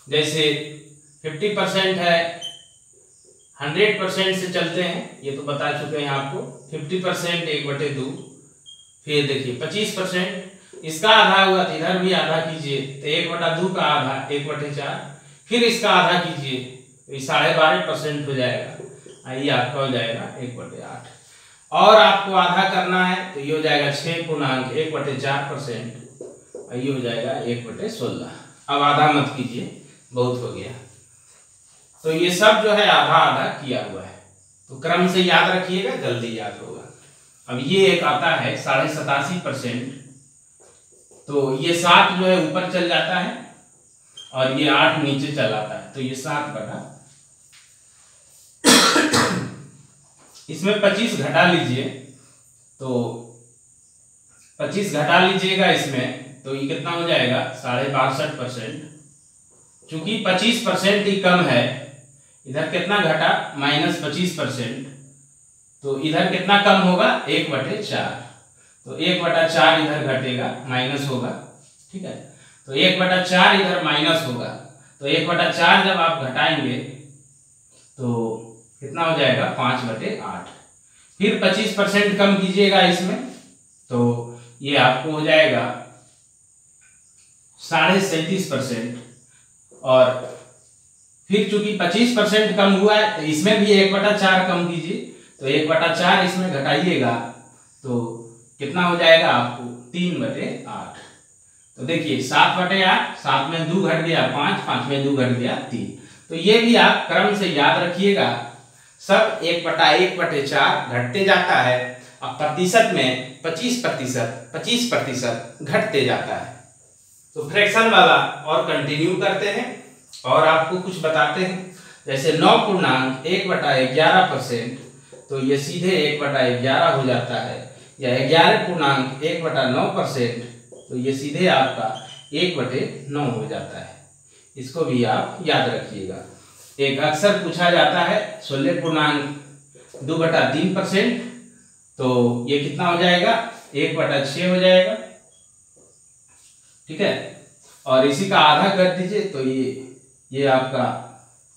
जैसे 50% है, 100% से चलते हैं, ये तो बता चुके हैं आपको। 50% 1/2, फिर देखिए 25%, इसका आधा हुआ तो इधर भी आधा कीजिए, तो 1/2 का आधा 1/4, फिर इसका आधा कीजिए तो ये 12.5% हो जाएगा, ये आपका हो जाएगा 1/8। और आपको आधा करना है तो ये हो जाएगा 6.1/4%, ये हो जाएगा 1/16। अब आधा मत कीजिए, बहुत हो गया। तो ये सब जो है आधा आधा किया हुआ है, तो क्रम से याद रखिएगा, जल्दी याद होगा। अब ये एक आता है 87.5%, तो ये 7 जो है ऊपर चल जाता है और ये 8 नीचे चल आता है, तो ये 7/। इसमें 25 घटा लीजिए तो 25 घटा लीजिएगा इसमें, तो ये कितना हो जाएगा 62.5%। चूंकि 25% ही कम है, इधर कितना घटा -25%, तो इधर कितना कम होगा 1/4। तो 1/4 इधर घटेगा, माइनस होगा, ठीक है। तो 1/4 इधर माइनस होगा, तो 1/4 जब आप घटाएंगे तो कितना हो जाएगा 5/8। फिर 25% कम कीजिएगा इसमें, तो ये आपको हो जाएगा 37.5%। और फिर चूंकि 25% कम हुआ है, तो इसमें भी 1/4 कम कीजिए, तो 1/4 इसमें घटाइएगा तो कितना हो जाएगा आपको 3/8। तो देखिए 7/8, 7 में 2 घट गया 5, 5 में 2 घट गया 3। तो ये भी आप क्रम से याद रखिएगा, सब 1/4 घटते जाता है, और प्रतिशत में 25% घटते जाता है। तो फ्रैक्शन वाला और कंटिन्यू करते हैं और आपको कुछ बताते हैं। जैसे 9.1/11%, तो ये सीधे 1/11 हो जाता है, या 11.1/9%, तो ये सीधे आपका 1/9 हो जाता है। इसको भी आप याद रखिएगा। एक अक्सर पूछा जाता है 16.2/3%, तो ये कितना हो जाएगा 1/6 हो जाएगा, ठीक है। और इसी का आधा कर दीजिए, तो ये आपका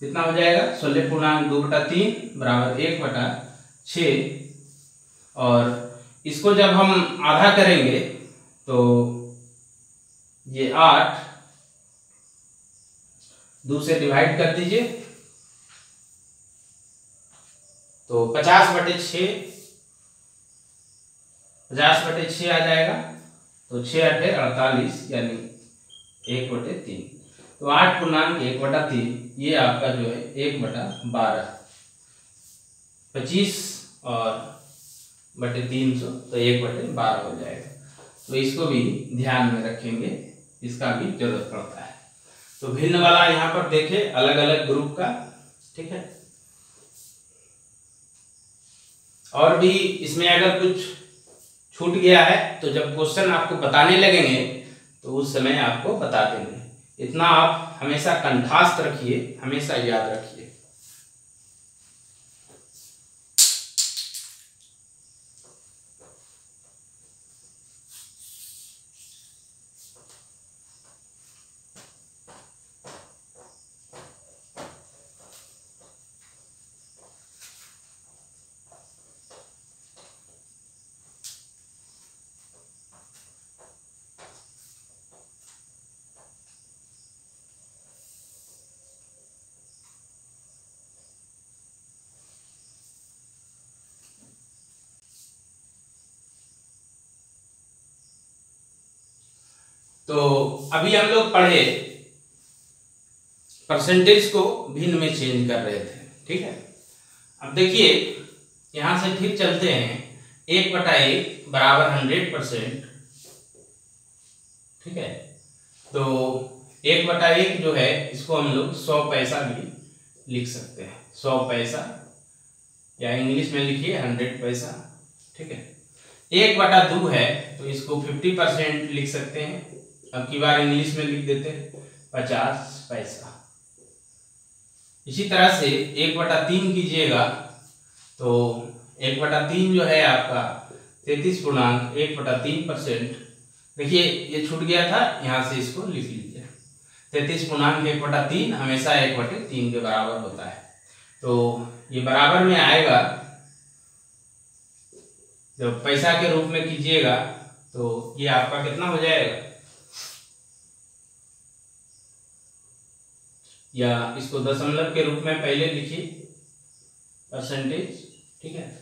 कितना हो जाएगा 16.2/3 बराबर 1/6। और इसको जब हम आधा करेंगे तो ये 8, 2 से डिवाइड कर दीजिए, तो 50/6 आ जाएगा। तो 6×8 = 48, यानी 1/3। तो 8.1/3 ये आपका जो है 1/12, 25 और बटे 300, तो 1/12 हो जाएगा। तो इसको भी ध्यान में रखेंगे, इसका भी जरूरत पड़ता है। तो भिन्न वाला यहाँ पर देखें अलग अलग ग्रुप का, ठीक है। और भी इसमें अगर कुछ छूट गया है तो जब क्वेश्चन आपको बताने लगेंगे तो उस समय आपको बता देंगे। इतना आप हमेशा कंठस्थ रखिए, हमेशा याद रखिए। तो अभी हम लोग पढ़े परसेंटेज को भिन्न में चेंज कर रहे थे, ठीक है। अब देखिए यहां से फिर चलते हैं, 1/1 बराबर 100%, ठीक है। तो 1/1 जो है इसको हम लोग 100 पैसा भी लिख सकते हैं, 100 पैसा, या इंग्लिश में लिखिए 100 पैसा, ठीक है। 1/2 है तो इसको 50% लिख सकते हैं। अब की बार इंग्लिश में लिख देते हैं 50 पैसा। इसी तरह से 1/3 कीजिएगा, तो 1/3 जो है आपका 33.1/3%। देखिए ये छूट गया था, यहाँ से इसको लिख लीजिए। 33.1/3 हमेशा 1/3 के बराबर होता है। तो ये बराबर में आएगा, जब पैसा के रूप में कीजिएगा तो ये आपका कितना हो जाएगा, या इसको दशमलव के रूप में पहले लिखिए परसेंटेज, ठीक है।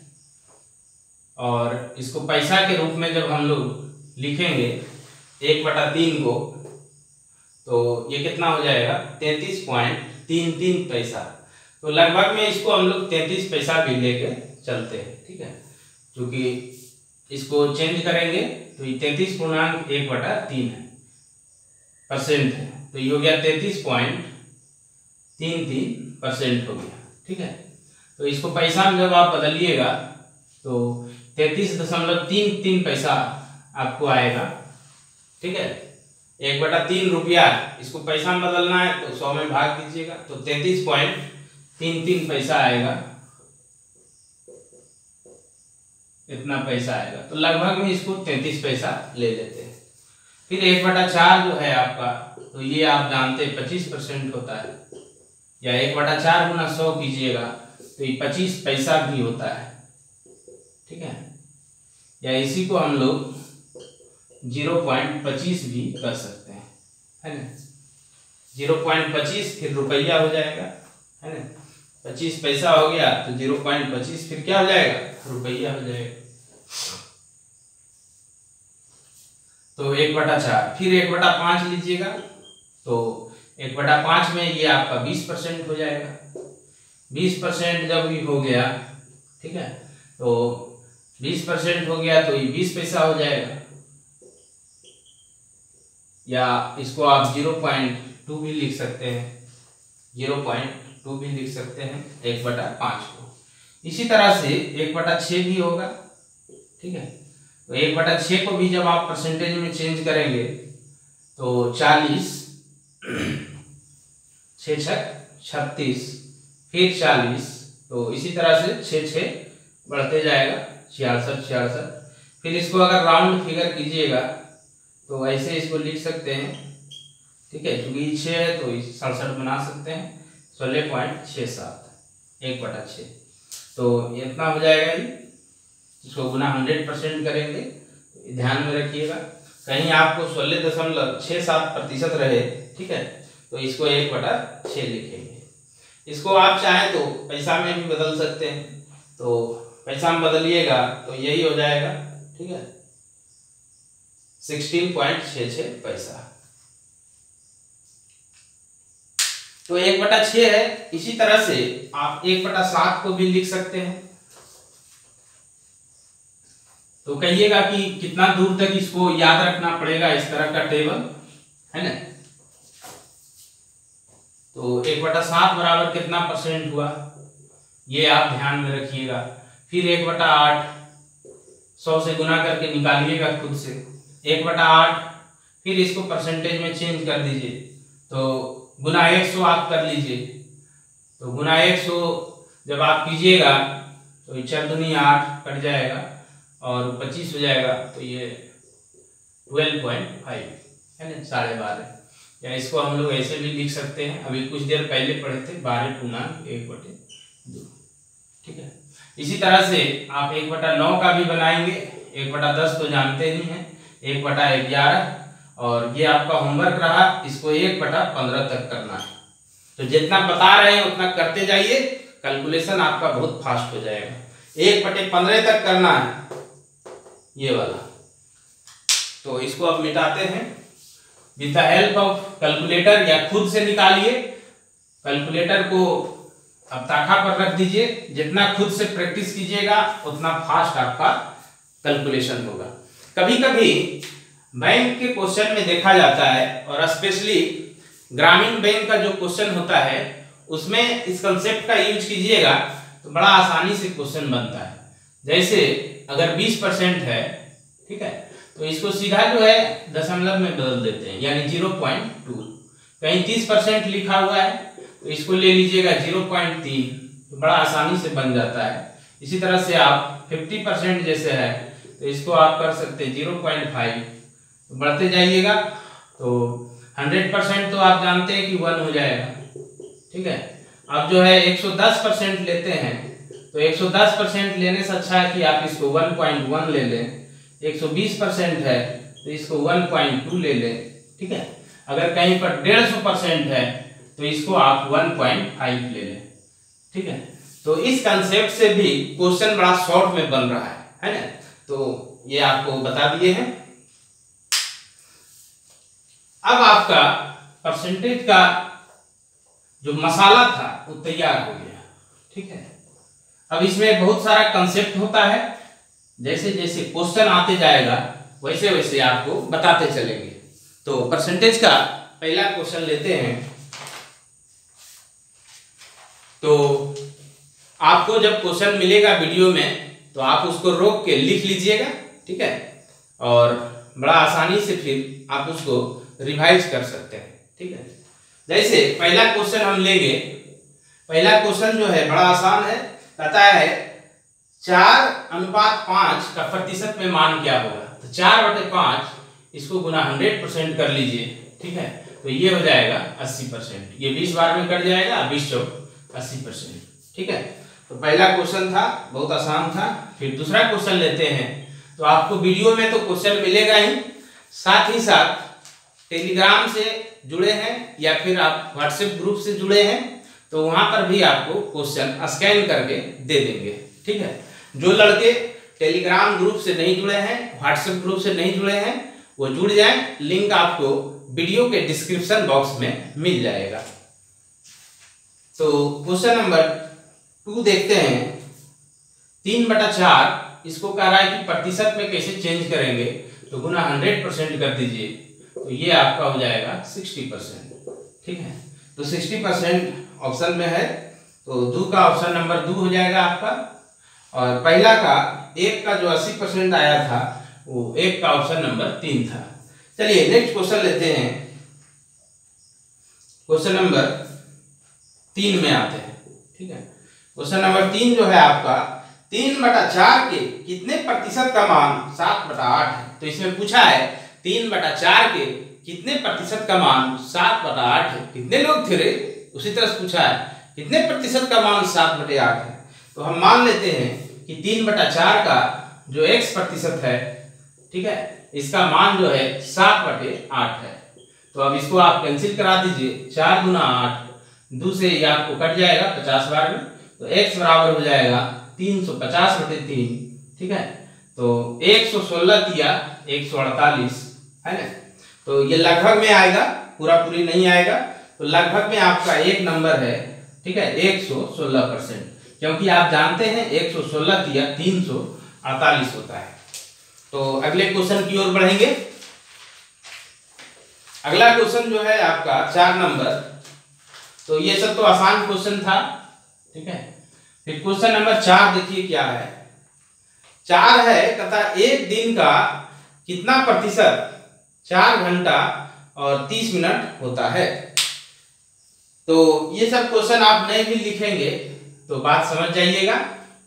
और इसको पैसा के रूप में जब हम लोग लिखेंगे 1/3 को, तो ये कितना हो जाएगा 33.33 पैसा। तो लगभग में इसको हम लोग 33 पैसा भी लेके चलते हैं, ठीक है। क्योंकि इसको चेंज करेंगे तो ये 33.1/3 है परसेंट है, तो ये हो गया 33.33% हो गया, ठीक है। तो इसको पैसा में जब आप बदलिएगा तो 33.33 पैसा आपको आएगा। ठीक है, 1/3 रुपया, इसको पैसा में बदलना है तो 100 में भाग दीजिएगा तो 33.33 पैसा आएगा, इतना पैसा आएगा। तो लगभग में इसको 33 पैसा ले लेते हैं। फिर 1/4 जो है आपका, तो ये आप जानते हैं 25% होता है, या 1/4 गुना 100 कीजिएगा तो ये 25 पैसा भी होता है। ठीक है, या इसी को हम लोग 0.25 भी कर सकते हैं, है ना। 0.25 फिर रुपया हो जाएगा, है ना। 25 पैसा हो गया तो 0.25 फिर क्या हो जाएगा, रुपया हो जाएगा। तो 1/4 फिर 1/5 लीजिएगा तो 1/5 में ये आपका 20% हो जाएगा। 20% जब भी हो गया, ठीक है, तो 20% हो गया तो ये 20 पैसा हो जाएगा, या इसको आप 0.2 भी लिख सकते हैं, 0.2 भी लिख सकते हैं 1/5 को। इसी तरह से 1/6 भी होगा। ठीक है, तो 1/6 को भी जब आप परसेंटेज में चेंज करेंगे तो 40, 6 छक 36, फिर 40, तो इसी तरह से 6 बढ़ते जाएगा, 66, फिर इसको अगर राउंड फिगर कीजिएगा तो ऐसे इसको लिख सकते हैं। ठीक है, क्योंकि 6 है तो 67 बना सकते हैं, 16.67 1/6, तो इतना हो जाएगा ही। इसको गुना 100% करेंगे, ध्यान में रखिएगा कहीं आपको 16.67% रहे। ठीक है, तो इसको 1/6 लिखेंगे। इसको आप चाहें तो पैसा में भी बदल सकते हैं, तो पैसा में बदलिएगा तो यही हो जाएगा। ठीक है, 16.66 पैसा, तो 1/6 है। इसी तरह से आप 1/7 को भी लिख सकते हैं। तो कहिएगा कि कितना दूर तक इसको याद रखना पड़ेगा, इस तरह का टेबल, है ना। तो 1/7 बराबर कितना परसेंट हुआ, ये आप ध्यान में रखिएगा। फिर 1/8 100 से गुना करके निकालिएगा खुद से, 1/8, फिर इसको परसेंटेज में चेंज कर दीजिए तो गुना 100 आप कर लीजिए। तो गुना 100 जब आप कीजिएगा तो ये 4 दूनी 8 कट जाएगा और 25 हो जाएगा, तो ये 12.5 है ना, 12.5। या इसको हम लोग ऐसे भी लिख सकते हैं, अभी कुछ देर पहले पढ़े थे 12/1/2। ठीक है, इसी तरह से आप 1/9 का भी बनाएंगे। 1/10 तो जानते ही हैं, 1/11, और ये आपका होमवर्क रहा, इसको 1/15 तक करना है। तो जितना बता रहे हैं उतना करते जाइए, कैलकुलेशन आपका बहुत फास्ट हो जाएगा। 1/15 तक करना है ये वाला। तो इसको अब मिटाते हैं with the help of calculator, या खुद से निकालिए। कैलकुलेटर को अब ताखा पर रख दीजिए, जितना खुद से प्रैक्टिस कीजिएगा उतना फास्ट आपका कैलकुलेशन होगा। कभी कभी बैंक के क्वेश्चन में देखा जाता है, और स्पेशली ग्रामीण बैंक का जो क्वेश्चन होता है उसमें इस कंसेप्ट का यूज कीजिएगा तो बड़ा आसानी से क्वेश्चन बनता है। जैसे अगर 20% है, ठीक है, तो इसको सीधा जो है दशमलव में बदल देते हैं, यानी 0.2। कहीं 30% लिखा हुआ है तो इसको ले लीजिएगा 0.3, तो बड़ा आसानी से बन जाता है। इसी तरह से आप 50% जैसे है तो इसको आप कर सकते हैं 0.5, तो बढ़ते जाइएगा तो 100% तो आप जानते हैं कि 1 हो जाएगा। ठीक है, अब जो है 110% लेते हैं तो 110% लेने से अच्छा है कि आप इसको 1.1 ले लें। 120% है तो इसको 1.2 ले लें। ठीक है, अगर कहीं पर 150% है तो इसको आप 1.5 ले लें। ठीक है, तो इस कंसेप्ट से भी क्वेश्चन बड़ा शॉर्ट में बन रहा है ना। तो ये आपको बता दिए हैं। अब आपका परसेंटेज का जो मसाला था वो तैयार हो गया। ठीक है, अब इसमें बहुत सारा कंसेप्ट होता है, जैसे जैसे क्वेश्चन आते जाएगा वैसे वैसे आपको बताते चलेंगे। तो परसेंटेज का पहला क्वेश्चन लेते हैं। तो आपको जब क्वेश्चन मिलेगा वीडियो में तो आप उसको रोक के लिख लीजिएगा, ठीक है, और बड़ा आसानी से फिर आप उसको रिवाइज कर सकते हैं, ठीक है। जैसे पहला क्वेश्चन हम लेंगे, पहला क्वेश्चन जो है बड़ा आसान है, कहता है 4:5 का प्रतिशत में मान क्या होगा। तो 4/5 इसको गुना 100% कर लीजिए, ठीक है, तो ये हो जाएगा 80%। ये 20 बार में कट जाएगा, 20 चौक 80%, ठीक है। तो पहला क्वेश्चन था, बहुत आसान था। फिर दूसरा क्वेश्चन लेते हैं। तो आपको वीडियो में तो क्वेश्चन मिलेगा ही, साथ ही साथ टेलीग्राम से जुड़े हैं या फिर आप व्हाट्सएप ग्रुप से जुड़े हैं तो वहां पर भी आपको क्वेश्चन स्कैन करके दे देंगे, ठीक है। जो लड़के टेलीग्राम ग्रुप से नहीं जुड़े हैं, व्हाट्सएप ग्रुप से नहीं जुड़े हैं, वो जुड़ जाएं, लिंक आपको वीडियो के डिस्क्रिप्शन बॉक्स में मिल जाएगा। तो क्वेश्चन नंबर 2 देखते हैं। 3/4 इसको कह रहा है कि प्रतिशत में कैसे चेंज करेंगे, तो गुना 100% कर दीजिए, तो ये आपका हो जाएगा 60%, ठीक है। तो 60% ऑप्शन में है, तो 2 का ऑप्शन नंबर 2 हो जाएगा आपका। और पहला का 1 का जो 80% आया था वो 1 का ऑप्शन नंबर 3 था। चलिए नेक्स्ट क्वेश्चन लेते हैं। क्वेश्चन नंबर 3 में आते हैं, ठीक है। क्वेश्चन नंबर 3 जो है आपका 3/4 के कितने प्रतिशत का मान 7/8 है। तो इसमें पूछा है 3/4 के कितने प्रतिशत का मान 7/8 है। कितने लोग थे रे, उसी तरह से पूछा है कितने प्रतिशत का मान 7/8 है। तो हम मान लेते हैं कि 3/4 का जो x प्रतिशत है, ठीक है, इसका मान जो है 7/8 है। तो अब इसको आप कैंसिल करा दीजिए, 4 गुना 8, 2 से ये आपको कट जाएगा 50 बार में, तो x बराबर हो जाएगा 350/3, ठीक है। तो 116 दिया 148 है ना, तो ये लगभग में आएगा, पूरा पूरी नहीं आएगा, तो लगभग में आपका एक नंबर है, ठीक है, 116%, क्योंकि आप जानते हैं 116 दिया 348 होता है। तो अगले क्वेश्चन की ओर बढ़ेंगे। अगला क्वेश्चन जो है आपका 4 नंबर, तो ये सब तो आसान क्वेश्चन था, ठीक है। फिर क्वेश्चन नंबर 4 देखिए क्या है। 4 है, कहता एक दिन का कितना प्रतिशत 4 घंटा और 30 मिनट होता है। तो ये सब क्वेश्चन आप नहीं भी लिखेंगे तो बात समझ जाइएगा।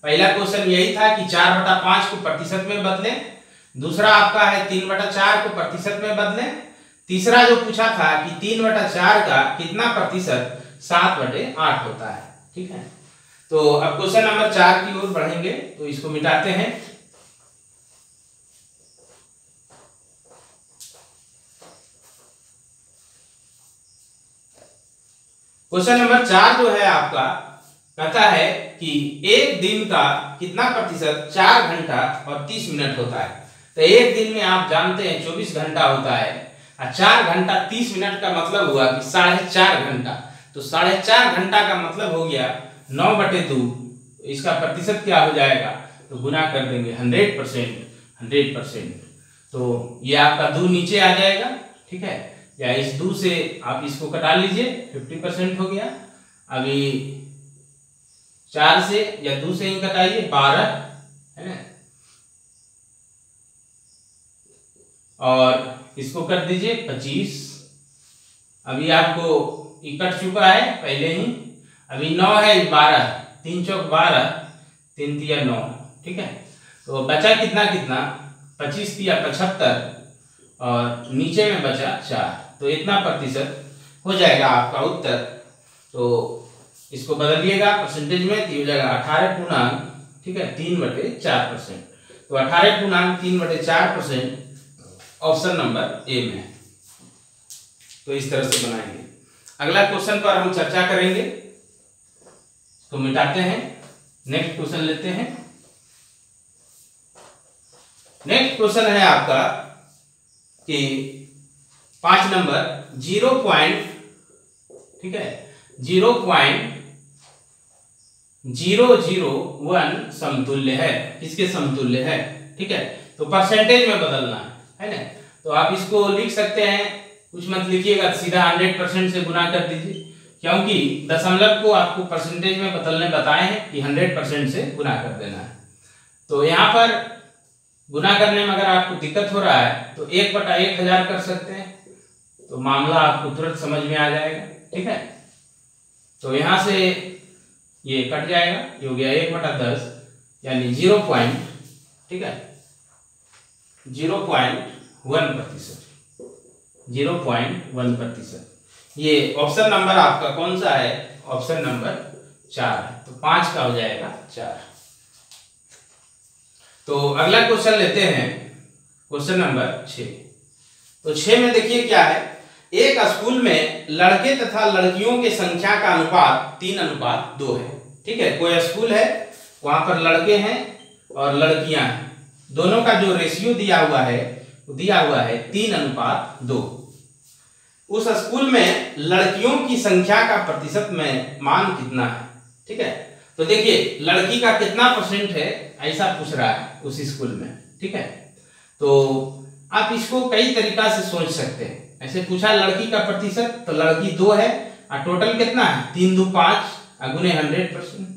पहला क्वेश्चन यही था कि 4/5 को प्रतिशत में बदलें, दूसरा आपका है 3/4 को प्रतिशत में बदलें, तीसरा जो पूछा था कि 3/4 का कितना प्रतिशत 7/8 होता है, ठीक है। तो अब क्वेश्चन नंबर 4 की ओर बढ़ेंगे, तो इसको मिटाते हैं। क्वेश्चन नंबर 4 जो है आपका कहता है कि एक दिन का कितना प्रतिशत 4 घंटा और 30 मिनट होता है। तो एक दिन में आप जानते हैं 24 घंटा होता है, और 4 घंटा 30 मिनट का मतलब हुआ कि 4.5 घंटा। तो 4.5 घंटा का मतलब हो गया 9/2। इसका प्रतिशत क्या हो जाएगा, तो गुना कर देंगे 100%। तो ये आपका 2 नीचे आ जाएगा, ठीक है, या इस 2 से आप इसको कटा लीजिए, 50% हो गया। अभी 4 से या 2 से ही कटाइए, 12 है ना, और इसको कर दीजिए 25। अभी आपको ये कट चुका है पहले ही। अभी 9 है, 12, 3 चौक 12, 3 तिया 9, ठीक है। तो बचा कितना 25 तिया 75, और नीचे में बचा 4, तो इतना प्रतिशत हो जाएगा आपका उत्तर। तो इसको बदलिएगा परसेंटेज में, तो हो जाएगा 18, ठीक है, 3/4%। तो 18 3/4% ऑप्शन नंबर ए में। तो इस तरह से बनाएंगे। अगला क्वेश्चन पर हम चर्चा करेंगे, तो मिटाते हैं, नेक्स्ट क्वेश्चन लेते हैं। नेक्स्ट क्वेश्चन है आपका कि 5 नंबर 0 पॉइंट, ठीक है, 0.001 समतुल्य है। किसके समतुल्य है, ठीक है। तो परसेंटेज में बदलना है ना, तो आप इसको लिख सकते हैं, कुछ मत लिखिएगा, सीधा 100% से गुना कर दीजिए, क्योंकि दशमलव को आपको परसेंटेज में बदलने बताए हैं कि 100% से गुना कर देना है। तो यहाँ पर गुना करने में अगर आपको दिक्कत हो रहा है तो 1/1000 कर सकते हैं, तो मामला आपको तुरंत समझ में आ जाएगा। ठीक है, तो यहाँ से ये कट जाएगा, ये हो गया 1/10 यानी 0. ठीक है, 0.1%, 0.1%। ये ऑप्शन नंबर आपका कौन सा है? ऑप्शन नंबर 4 है, तो 5 का हो जाएगा 4। तो अगला क्वेश्चन लेते हैं, क्वेश्चन नंबर 6। तो 6 में देखिए क्या है, एक स्कूल में लड़के तथा लड़कियों की संख्या का अनुपात 3:2 है। ठीक है, कोई स्कूल है, वहां पर लड़के हैं और लड़कियां हैं, दोनों का जो रेशियो दिया हुआ है वो दिया हुआ है 3:2। उस स्कूल में लड़कियों की संख्या का प्रतिशत में मान कितना है? ठीक है, तो देखिए लड़की का कितना % है ऐसा पूछ रहा है उस स्कूल में। ठीक है, तो आप इसको कई तरीका से सोच सकते हैं। ऐसे पूछा लड़की का प्रतिशत, तो लड़की 2 है और टोटल कितना है? 3 2 5 गुने 100%।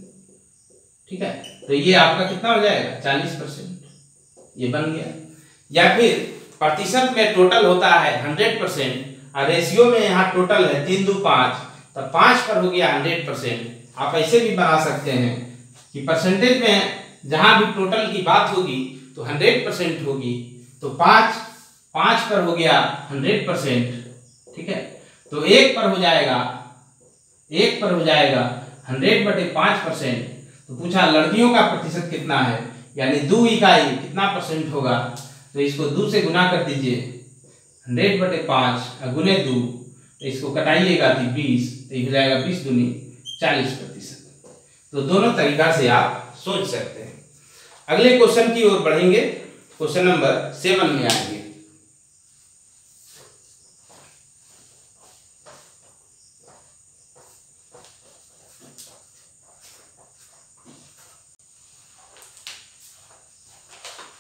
ठीक है, तो ये आपका कितना हो जाएगा? 40%, ये बन गया। या फिर प्रतिशत में टोटल होता है 100% और रेशियो में यहाँ टोटल है 3 2 5, तो 5 पर हो गया 100%। आप ऐसे भी बना सकते हैं कि परसेंटेज में जहां भी टोटल की बात होगी तो 100% होगी, तो 5 पर हो गया 100%। ठीक है, तो 1 पर हो जाएगा 100/5%। तो पूछा लड़कियों का प्रतिशत कितना है, यानी 2 इकाई कितना % होगा, तो इसको 2 से गुना कर दीजिए, 100/5 गुने 2, तो इसको कटाइएगा तो 20, तो हो जाएगा 20 दूनी 40%। तो दोनों तरीका से आप सोच सकते हैं। अगले क्वेश्चन की ओर बढ़ेंगे, क्वेश्चन नंबर 7 में आएंगे।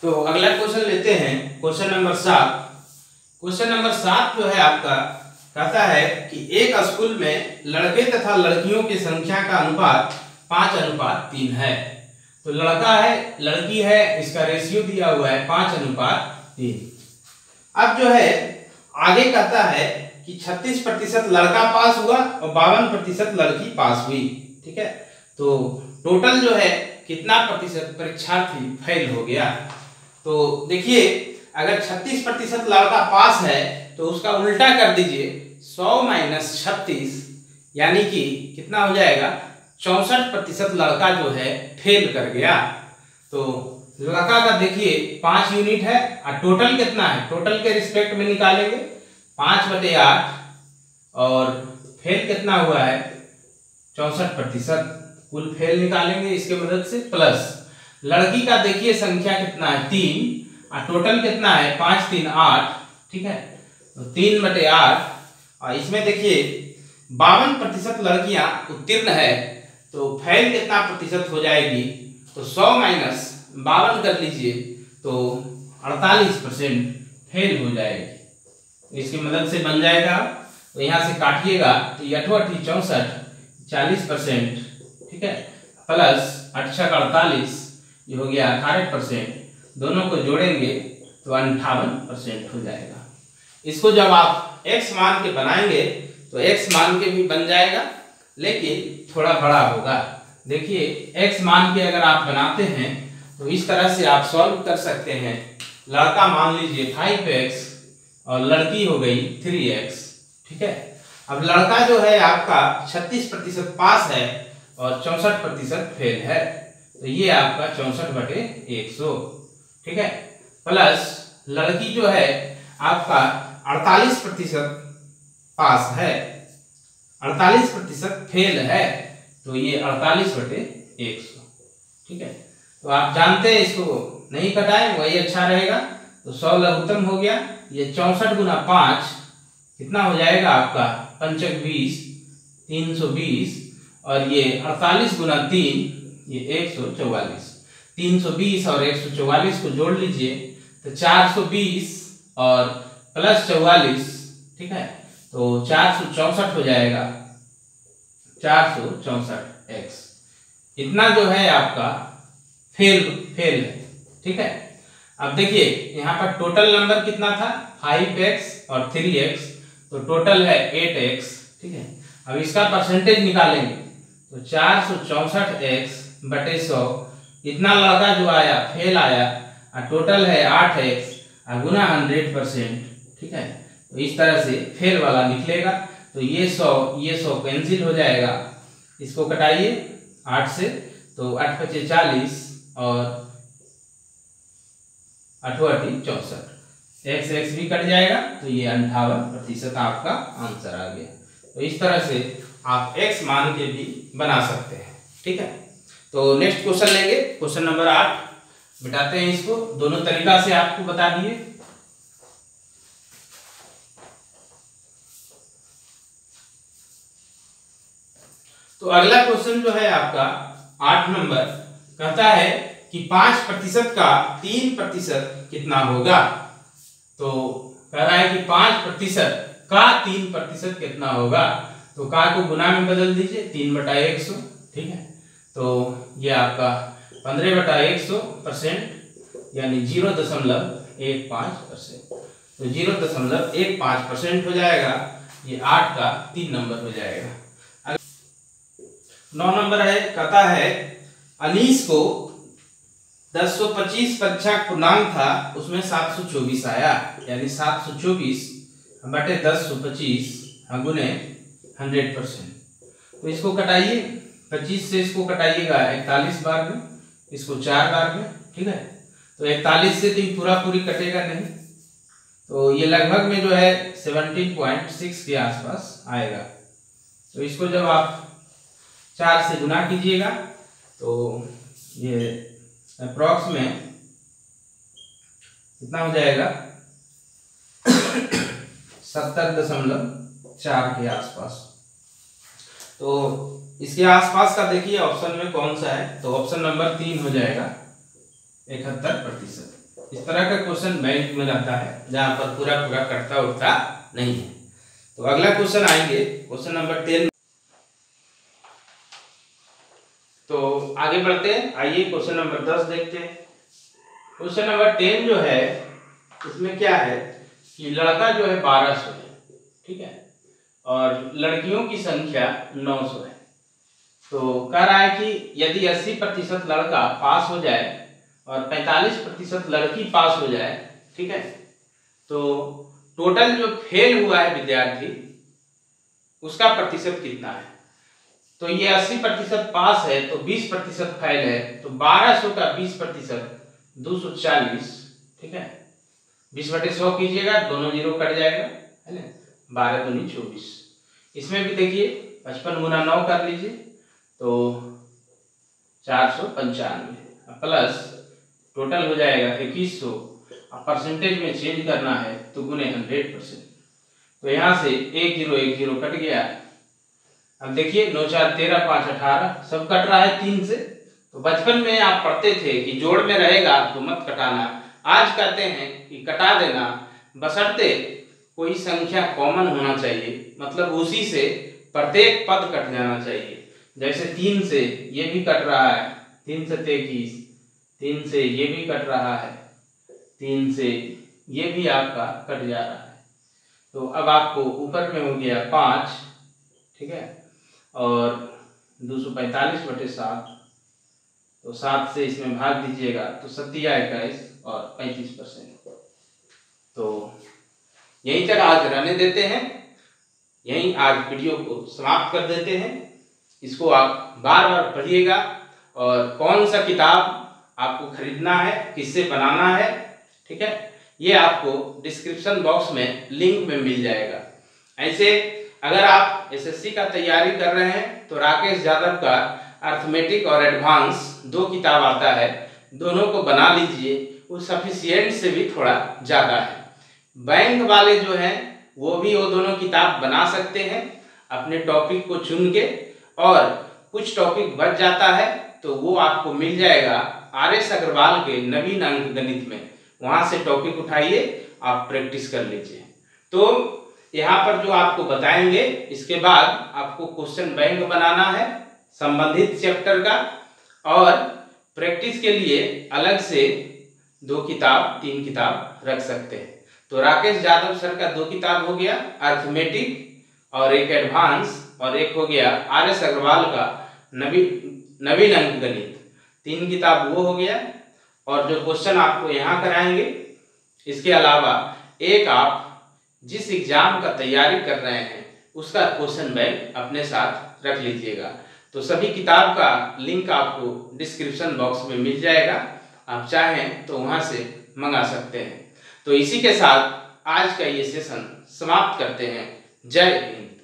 तो अगला क्वेश्चन लेते हैं, क्वेश्चन नंबर 7। क्वेश्चन नंबर 7 जो है आपका कहता है कि एक स्कूल में लड़के तथा लड़कियों की संख्या का अनुपात 5:3 है। तो लड़का है लड़की है, इसका रेशियो दिया हुआ है 5:3। अब जो है आगे कहता है कि 36% लड़का पास हुआ और 52% लड़की पास हुई। ठीक है, तो टोटल जो है कितना प्रतिशत परीक्षार्थी फेल हो गया? तो देखिए अगर 36% लड़का पास है तो उसका उल्टा कर दीजिए, 100 - 36 यानी कि कितना हो जाएगा? 64% लड़का जो है फेल कर गया। तो लड़का का देखिए 5 यूनिट है और टोटल कितना है? टोटल के रिस्पेक्ट में निकालेंगे 5/8 और फेल कितना हुआ है? 64%। कुल फेल निकालेंगे इसके मदद से, प्लस लड़की का देखिए संख्या कितना है? 3 और टोटल कितना है? 5 3 8। ठीक है, तो 3/8 और इसमें देखिए 52% लड़कियां उत्तीर्ण है, तो फेल कितना प्रतिशत हो जाएगी? तो 100 - 52 कर लीजिए, तो 48% फेल हो जाएगी। इसकी मदद से बन जाएगा, तो यहाँ से काटिएगा तो 8 8 64 40%। ठीक है, प्लस 8 6 48, ये हो गया 18%। दोनों को जोड़ेंगे तो 58% हो जाएगा। इसको जब आप x मान के बनाएंगे तो x मान के भी बन जाएगा, लेकिन थोड़ा बड़ा होगा। देखिए x मान के अगर आप बनाते हैं तो इस तरह से आप सॉल्व कर सकते हैं। लड़का मान लीजिए 5x और लड़की हो गई 3x। ठीक है, अब लड़का जो है आपका 36% पास है और 64% फेल है, तो ये आपका 64/100। ठीक है, प्लस लड़की जो है आपका 48% पास है, 48% फेल है, तो ये 48/100। ठीक है, तो आप जानते हैं इसको नहीं कटाएं वही अच्छा रहेगा, तो 100 लघुत्तम हो गया। ये 64 × 5 कितना हो जाएगा आपका? 5 × 20 320, और ये 48 × 3 ये 144। 320 और 144 को जोड़ लीजिए तो 420 और प्लस 44। ठीक है, तो 464 हो जाएगा, 464x। इतना जो है आपका फेल फेल है। ठीक है, अब देखिए यहाँ पर टोटल नंबर कितना था 5x और 3x, तो टोटल है 8x। ठीक है, अब इसका परसेंटेज निकालेंगे तो 464x बटे 100, इतना लड़का जो आया फेल आया, और टोटल है 8x और गुना 100%। ठीक है, तो इस तरह से फेल वाला निकलेगा। तो ये 100 कैंसिल हो जाएगा, इसको कटाइए 8 से, तो 8 × 5 = 40 और 8 × 8 = 64, x भी कट जाएगा, तो ये 58% आपका आंसर आ गया। तो इस तरह से आप x मान के भी बना सकते हैं। ठीक है, तो नेक्स्ट क्वेश्चन लेंगे, क्वेश्चन नंबर 8। मिटाते हैं इसको, दोनों तरीका से आपको बता दिए। तो अगला क्वेश्चन जो है आपका 8 नंबर, कहता है कि 5% का 3% कितना होगा। तो कह रहा है कि 5% का 3% कितना होगा। तो का को गुना में बदल दीजिए, 3/100। ठीक है, तो ये आपका 15/100% यानी 0.15%। तो 0.15% हो जाएगा, ये 8 का 3 नंबर हो जाएगा। 9 नंबर है, कहता है अनीस को 1025 परीक्षा पूर्णांक था, उसमें 724 आया, यानी 724/1025 गुने 100%। तो इसको कटाइए, 25 से इसको कटाइएगा 41 बार में, इसको 4 बार में। ठीक है, तो 41 से तो पूरा पूरी कटेगा नहीं, तो ये लगभग में जो है 17.6 के आसपास आएगा। तो इसको जब आप 4 से गुना कीजिएगा तो ये अप्रॉक्स में कितना हो जाएगा 70.4 के आसपास। तो इसके आसपास का देखिए ऑप्शन में कौन सा है, तो ऑप्शन नंबर 3 हो जाएगा 71%। इस तरह का क्वेश्चन बैंक में रहता है जहां पर पूरा पूरा कटता उठता नहीं है। तो अगला क्वेश्चन आएंगे, क्वेश्चन नंबर 10। तो आगे बढ़ते हैं, आइए क्वेश्चन नंबर 10 देखते हैं। क्वेश्चन नंबर 10 जो है इसमें क्या है कि लड़का जो है 1200 है। ठीक है, और लड़कियों की संख्या 900 है। तो कह रहा है कि यदि 80% लड़का पास हो जाए और 45% लड़की पास हो जाए, ठीक है, तो टोटल जो फेल हुआ है विद्यार्थी उसका प्रतिशत कितना है। तो ये 80% पास है, तो 20% फेल है, तो 1200 का 20% 240। ठीक है, 20/100 कीजिएगा, दोनों जीरो कट जाएगा, है ना, 12 दूनी 24। इसमें भी देखिए 55 × 9 कर लीजिए, तो 495 प्लस टोटल हो जाएगा 2100, अब परसेंटेज में चेंज करना है तो गुने 100%। तो यहाँ से 1010 कट गया। अब देखिए 9 × 4 = 13, 5 × 18 सब कट रहा है 3 से। तो बचपन में आप पढ़ते थे कि जोड़ में रहेगा तो मत कटाना, आज कहते हैं कि कटा देना, बशर्ते कोई संख्या कॉमन होना चाहिए, मतलब उसी से प्रत्येक पद कट जाना चाहिए। जैसे 3 से ये भी कट रहा है, 3 से 33, 3 से ये भी कट रहा है, 3 से ये भी आपका कट जा रहा है। तो अब आपको ऊपर में हो गया 5, ठीक है, और 245/7, तो 7 से इसमें भाग दीजिएगा तो 7 × 21 और 35%। तो यहीं तक आज रहने देते हैं, यहीं आज वीडियो को समाप्त कर देते हैं। इसको आप बार बार पढ़िएगा, और कौन सा किताब आपको खरीदना है, किससे बनाना है, ठीक है, ये आपको डिस्क्रिप्शन बॉक्स में लिंक में मिल जाएगा। ऐसे अगर आप एसएससी का तैयारी कर रहे हैं तो राकेश यादव का अर्थमेटिक और एडवांस 2 किताब आता है, दोनों को बना लीजिए, वो सफिशिएंट से भी थोड़ा ज़्यादा है। बैंक वाले जो हैं वो भी वो दोनों किताब बना सकते हैं अपने टॉपिक को चुन के, और कुछ टॉपिक बच जाता है तो वो आपको मिल जाएगा RS अग्रवाल के नवीन अंक गणित में, वहाँ से टॉपिक उठाइए, आप प्रैक्टिस कर लीजिए। तो यहाँ पर जो आपको बताएंगे, इसके बाद आपको क्वेश्चन बैंक बनाना है संबंधित चैप्टर का, और प्रैक्टिस के लिए अलग से 2 किताब 3 किताब रख सकते हैं। तो राकेश यादव सर का 2 किताब हो गया अर्थमेटिक और एक एडवांस, और एक हो गया RS अग्रवाल का नवीन अंक गणित। 3 किताब वो हो गया। और जो क्वेश्चन आपको यहाँ कराएंगे, इसके अलावा एक आप जिस एग्जाम का तैयारी कर रहे हैं उसका क्वेश्चन बैंक अपने साथ रख लीजिएगा। तो सभी किताब का लिंक आपको डिस्क्रिप्शन बॉक्स में मिल जाएगा, आप चाहें तो वहां से मंगा सकते हैं। तो इसी के साथ आज का ये सेशन समाप्त करते हैं। जय हिंद।